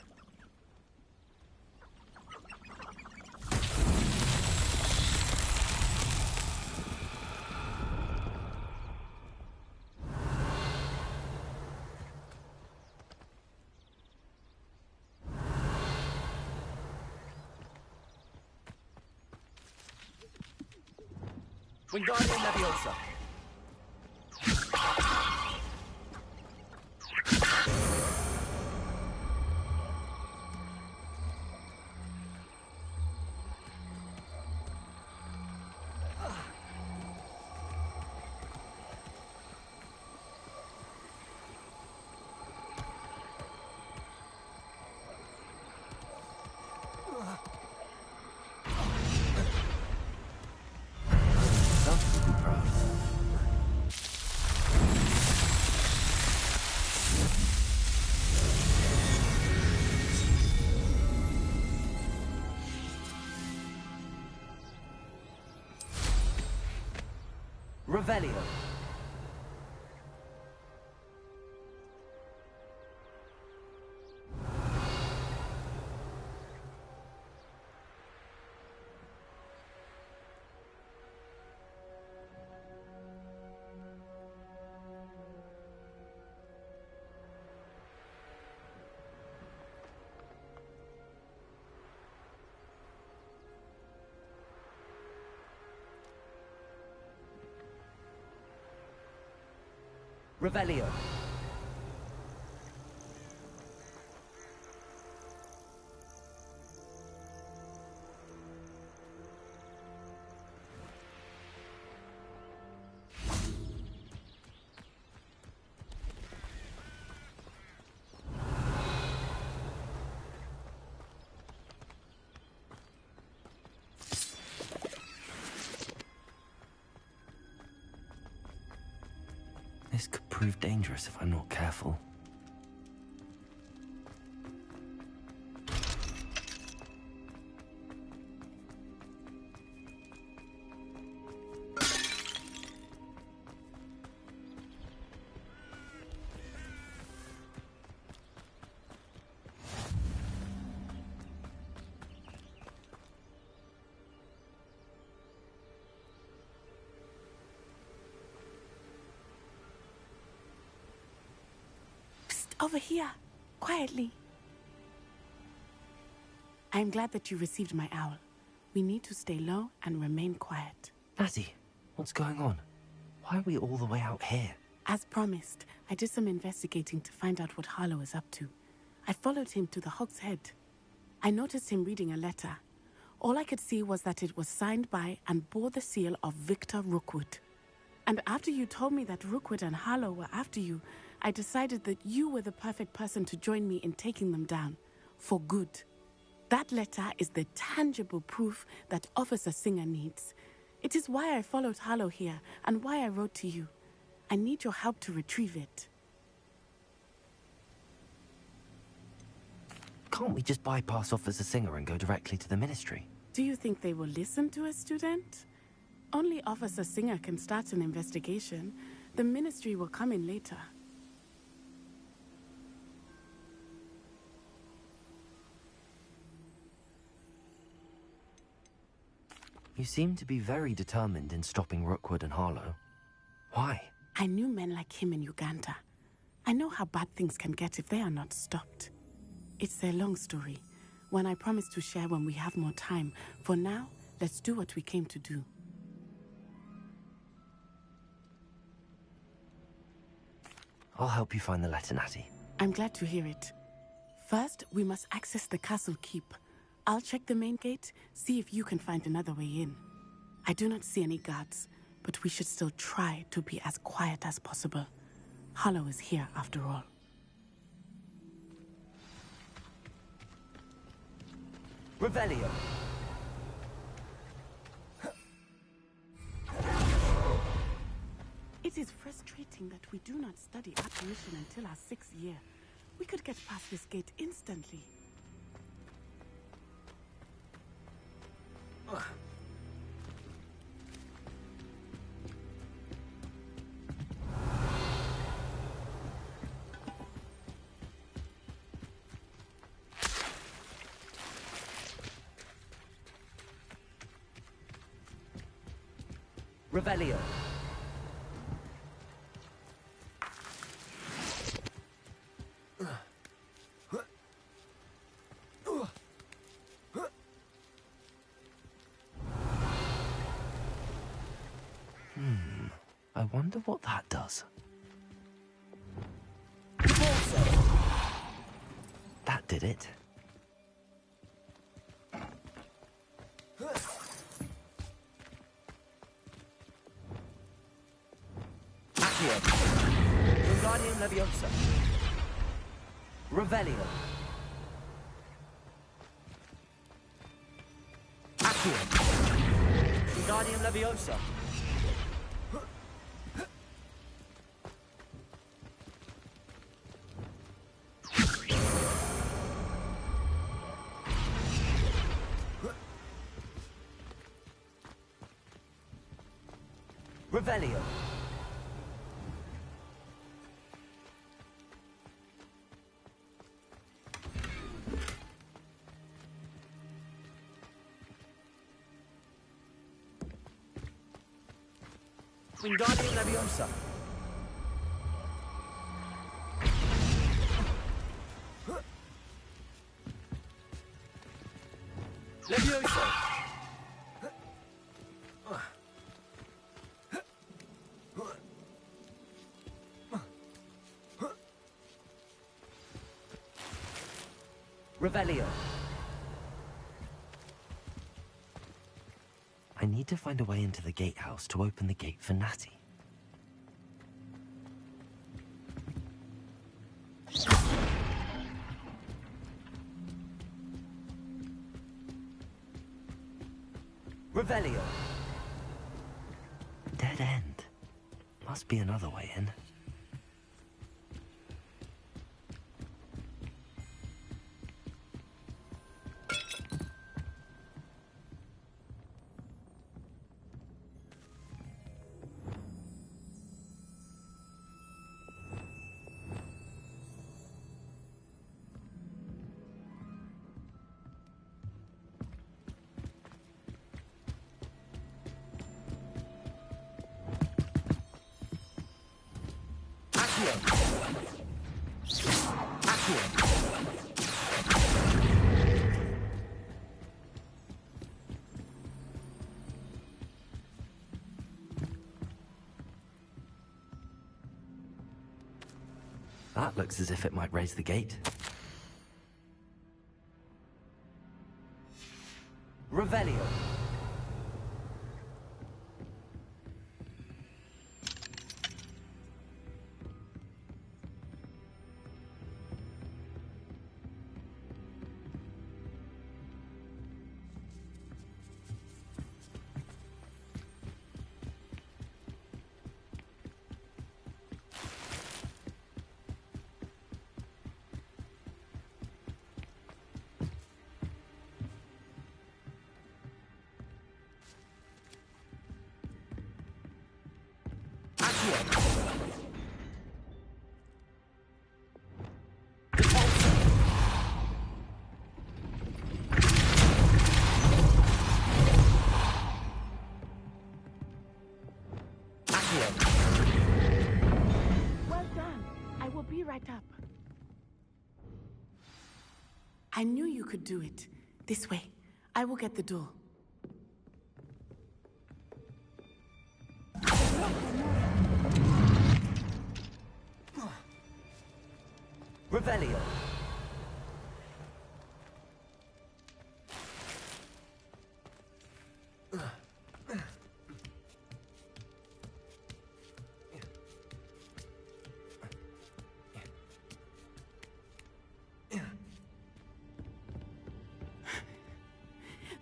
[SPEAKER 11] Wingardium Leviosa. Revelio. Revelio.
[SPEAKER 2] This could prove dangerous if I'm not careful.
[SPEAKER 13] Over here, quietly. I'm glad that you received my owl. We need to stay low and remain quiet.
[SPEAKER 2] Natty, what's going on? Why are we all the way out here?
[SPEAKER 13] As promised, I did some investigating to find out what Harlow is up to. I followed him to the Hog's Head. I noticed him reading a letter. All I could see was that it was signed by and bore the seal of Victor Rookwood. And after you told me that Rookwood and Harlow were after you, I decided that you were the perfect person to join me in taking them down. For good. That letter is the tangible proof that Officer Singer needs. It is why I followed Harlow here and why I wrote to you. I need your help to retrieve it.
[SPEAKER 2] Can't we just bypass Officer Singer and go directly to the Ministry?
[SPEAKER 13] Do you think they will listen to a student? Only Officer Singer can start an investigation. The Ministry will come in later.
[SPEAKER 2] You seem to be very determined in stopping Rookwood and Harlow. Why?
[SPEAKER 13] I knew men like him in Uganda. I know how bad things can get if they are not stopped. It's a long story, one I promise to share when we have more time. For now, let's do what we came to do.
[SPEAKER 2] I'll help you find the letter, Natty.
[SPEAKER 13] I'm glad to hear it. First, we must access the castle keep. I'll check the main gate, see if you can find another way in. I do not see any guards, but we should still try to be as quiet as possible. Harlow is here after all.
[SPEAKER 11] Revelio.
[SPEAKER 13] It is frustrating that we do not study apparition until our 6th year. We could get past this gate instantly.
[SPEAKER 2] Revelio. I wonder what that does. That did it. Accio. Wingardium Leviosa. Revelio. Accio. Wingardium Leviosa. Revelio. Wingardium Leviosa. Leviosa. Revelio. I need to find a way into the gatehouse to open the gate for Natty. Revelio. Dead end. Must be another way in. That looks as if it might raise the gate. Revelio.
[SPEAKER 13] Well done. I will be right up. I knew you could do it. This way. I will get the door.
[SPEAKER 2] Revelio.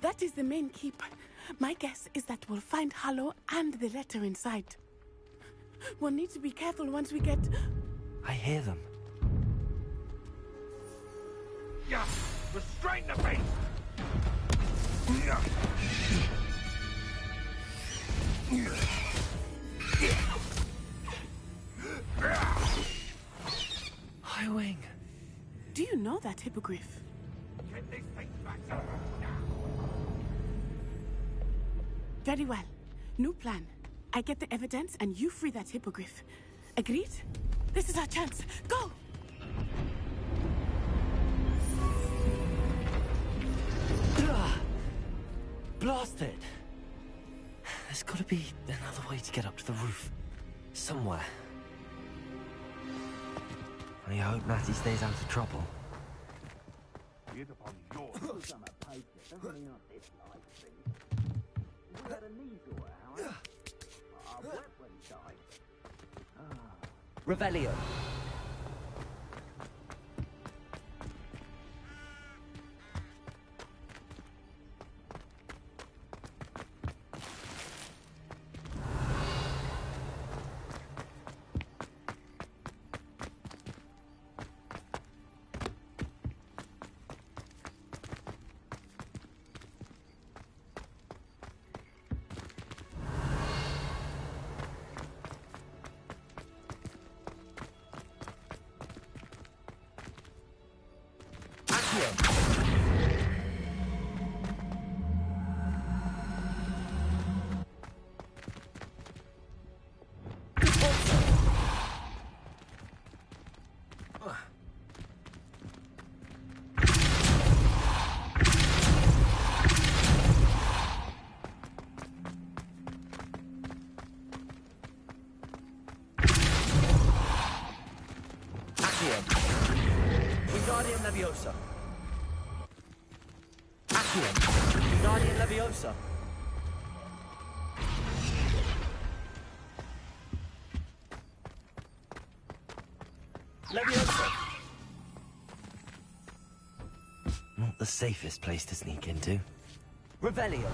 [SPEAKER 13] That is the main keep. My guess is that we'll find Hollow and the letter inside. We'll need to be careful once we get...
[SPEAKER 2] I hear them.
[SPEAKER 3] Yeah, restrain the beast!
[SPEAKER 2] Highwing.
[SPEAKER 13] Do you know that hippogriff?
[SPEAKER 3] Get this thing back to
[SPEAKER 13] Very well. New plan. I get the evidence and you free that hippogriff. Agreed? This is our chance. Go!
[SPEAKER 2] Blasted! There's gotta be another way to get up to the roof. Somewhere. I hope Natty stays out of trouble. Revelio. Wingardium Leviosa. Accio. Wingardium Leviosa. Leviosa. Not the safest place to sneak into. Revelio.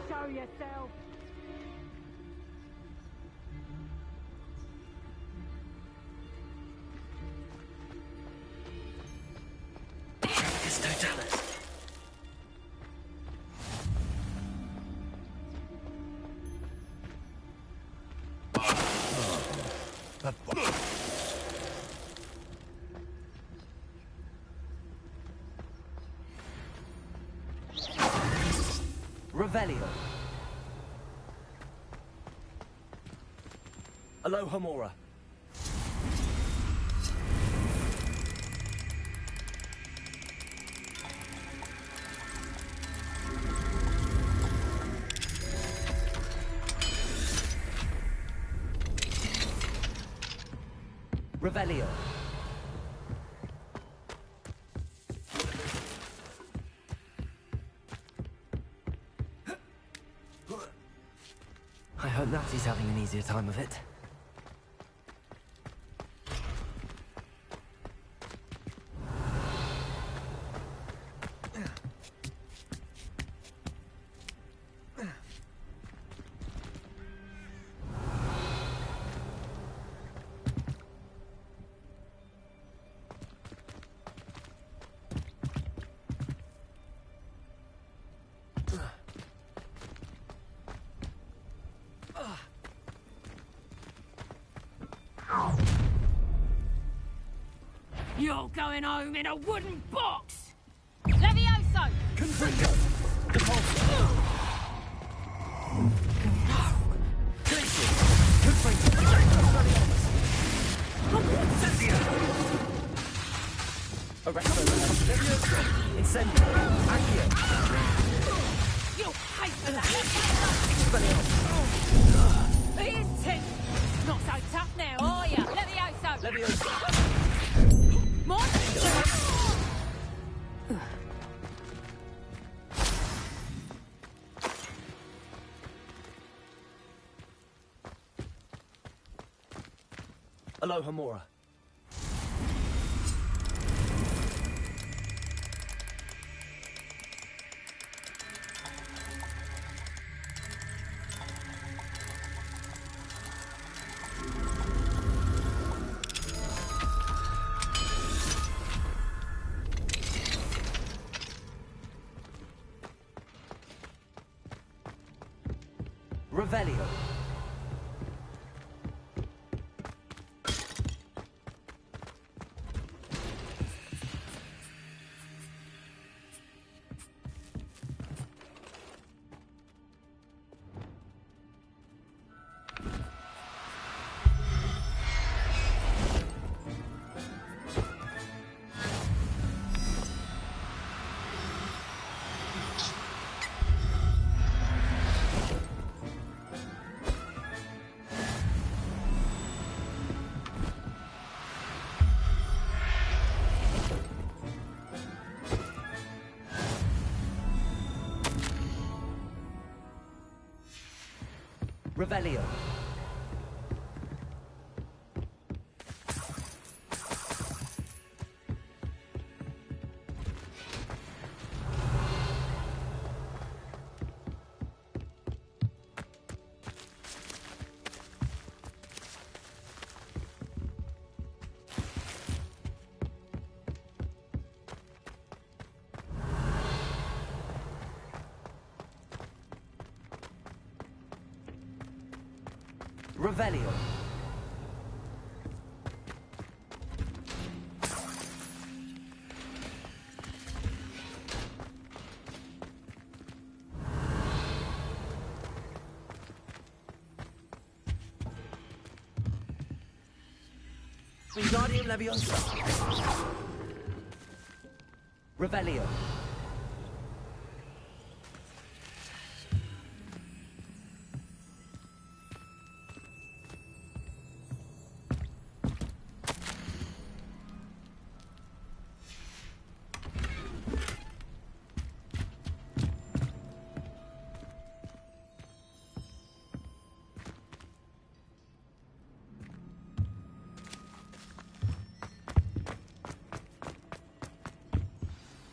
[SPEAKER 16] Show yourself.
[SPEAKER 2] Revelio. Alohomora. Revelio. I hope Natty's having an easier time of it.
[SPEAKER 4] You're going home in a wooden box! Levioso!
[SPEAKER 2] Confringo! Depulso! Glacius! Confringo! Incendio! Arresto! Levioso! Incendio! Accio!
[SPEAKER 4] You hate that! Listen! Not so tough now, are ya? Levioso!
[SPEAKER 11] Levioso!
[SPEAKER 4] More?
[SPEAKER 2] Aloha Mora. Revelio. Revelio. Revelio. Wingardium Leviosa. Revelio.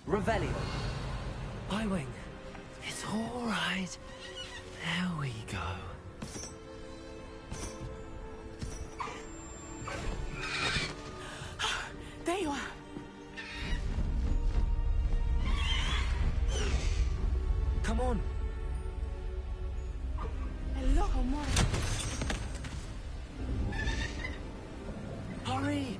[SPEAKER 2] Revelio.
[SPEAKER 11] Y-Wing. It's all right. There we go.
[SPEAKER 13] There you are.
[SPEAKER 11] Come on.
[SPEAKER 13] Aloha Mora.
[SPEAKER 11] Hurry.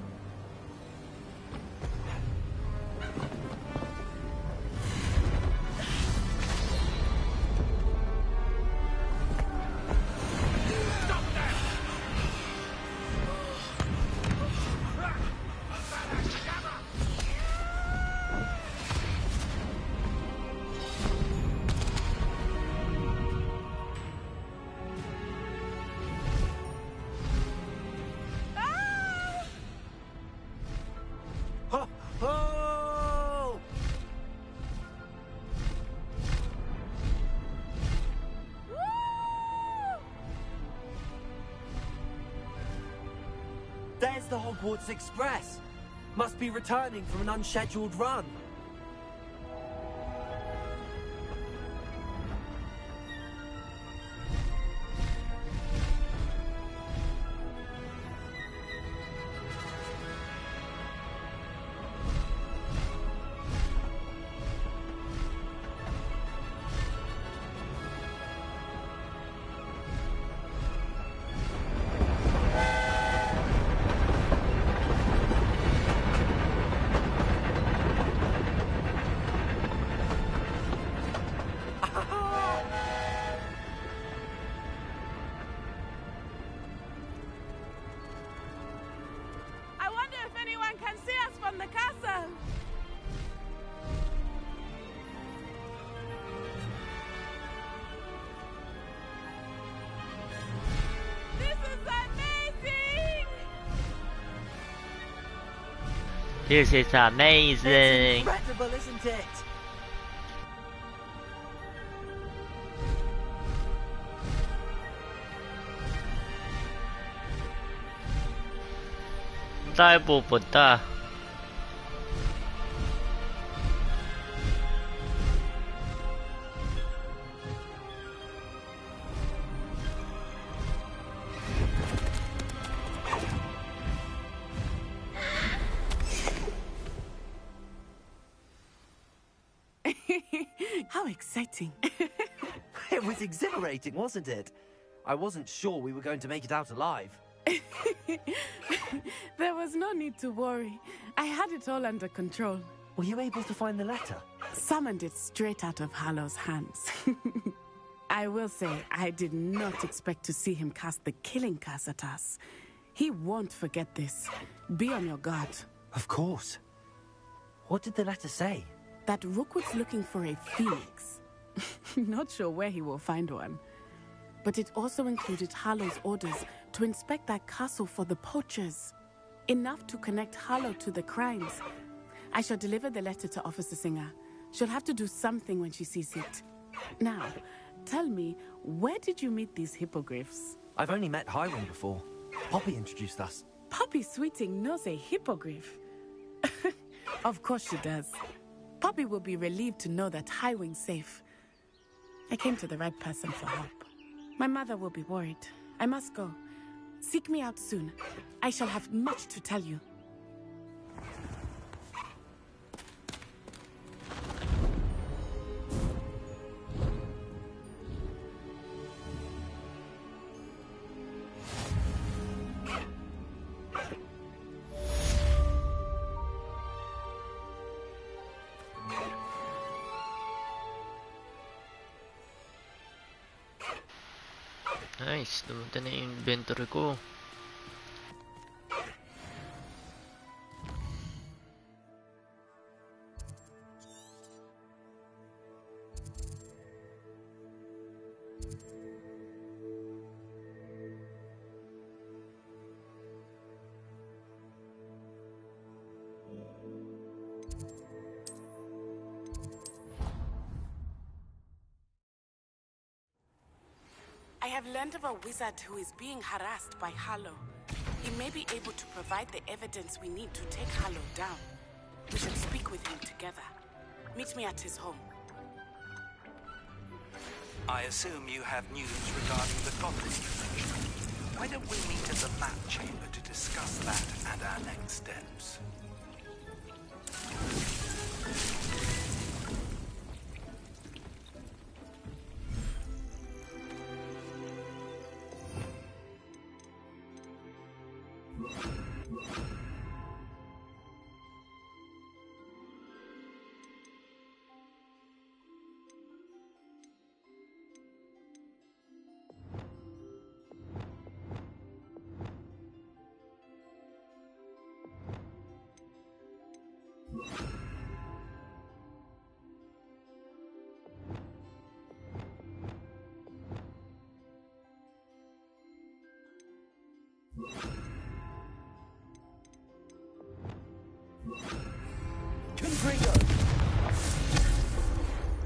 [SPEAKER 11] Oh! There's the Hogwarts Express. Must be returning from an unscheduled run.
[SPEAKER 1] This is amazing.
[SPEAKER 2] Incredible, isn't it?
[SPEAKER 1] Saan tayo pupunta?
[SPEAKER 13] How exciting.
[SPEAKER 2] It was exhilarating, wasn't it? I wasn't sure we were going to make it out alive.
[SPEAKER 13] There was no need to worry. I had it all under control.
[SPEAKER 2] Were you able to find the letter?
[SPEAKER 13] Summoned it straight out of Hallow's hands. I will say, I did not expect to see him cast the killing curse at us. He won't forget this. Be on your guard.
[SPEAKER 2] Of course. What did the letter say?
[SPEAKER 13] That Rookwood's looking for a phoenix. Not sure where he will find one. But it also included Hallow's orders to inspect that castle for the poachers. Enough to connect Hallow to the crimes. I shall deliver the letter to Officer Singer. She'll have to do something when she sees it. Now, tell me, where did you meet these hippogriffs?
[SPEAKER 2] I've only met Highwing before. Poppy introduced us.
[SPEAKER 13] Poppy Sweeting knows a hippogriff. Of course she does. Poppy will be relieved to know that Highwing's safe. I came to the right person for help. My mother will be worried. I must go. Seek me out soon. I shall have much to tell you.
[SPEAKER 1] Nice, dumunta na yung inventory ko.
[SPEAKER 13] I have learned of a wizard who is being harassed by Hallow. He may be able to provide the evidence we need to take Hallow down. We should speak with him together. Meet me at his home.
[SPEAKER 21] I assume you have news regarding the goblin you mentioned. Why don't we meet at the map chamber to discuss that and our next steps?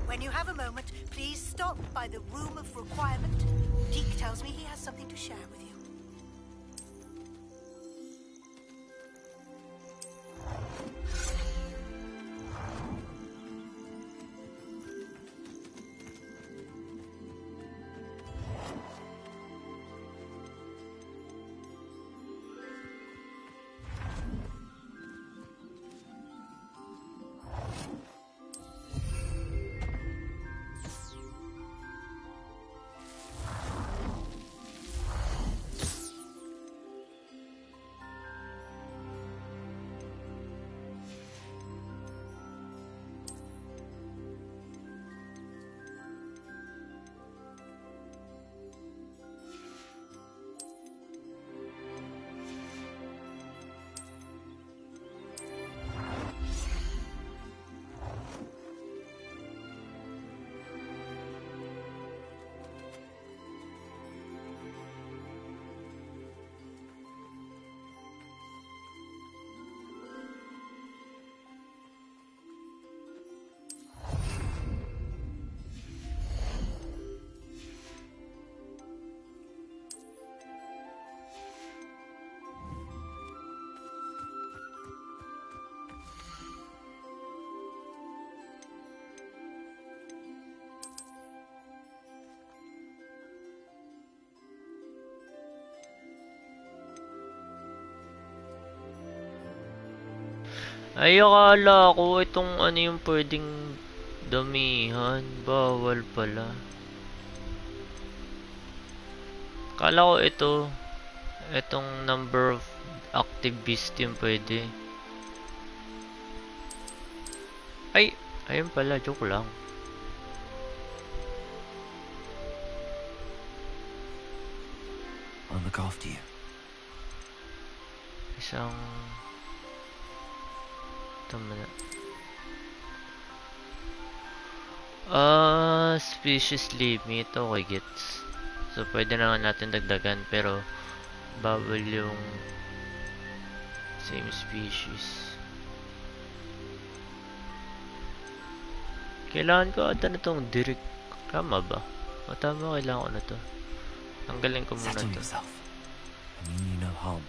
[SPEAKER 22] When you have a moment, please stop by the Room of Requirement. Deke tells me he has something to share with you.
[SPEAKER 1] Ay, akala ko itong ano yung pwedeng damihan. Bawal pala. Akala ko itong number of active beast yung pwede. Ay, ayun pala, joke lang.
[SPEAKER 2] I'll look after you.
[SPEAKER 1] Isang... Tama na. Species limit. Okay, gets. So, pwede na natin dagdagan, pero bawal yung same species. Kailangan ko ata na itong direct. Tama ba? O tama, kailangan ko na to. Tanggalin ko muna
[SPEAKER 2] Settle
[SPEAKER 1] to.
[SPEAKER 2] yourself. I mean you no harm.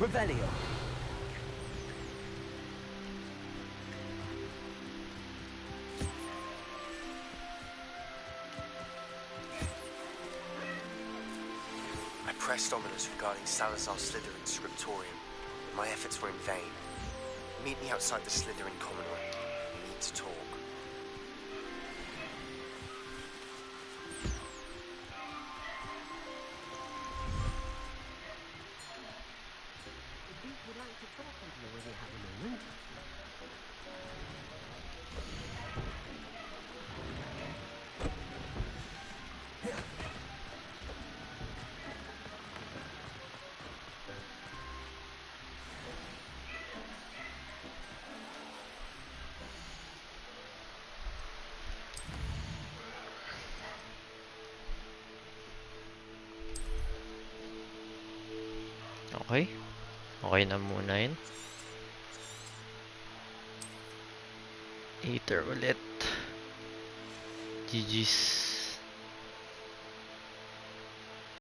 [SPEAKER 2] Revelio.
[SPEAKER 8] I pressed ominous regarding Salazar Slytherin's scriptorium, but my efforts were in vain. Meet me outside the Slytherin common room. We need to talk.
[SPEAKER 1] Okay. Okay na muna yun. Ether ulit. GG's.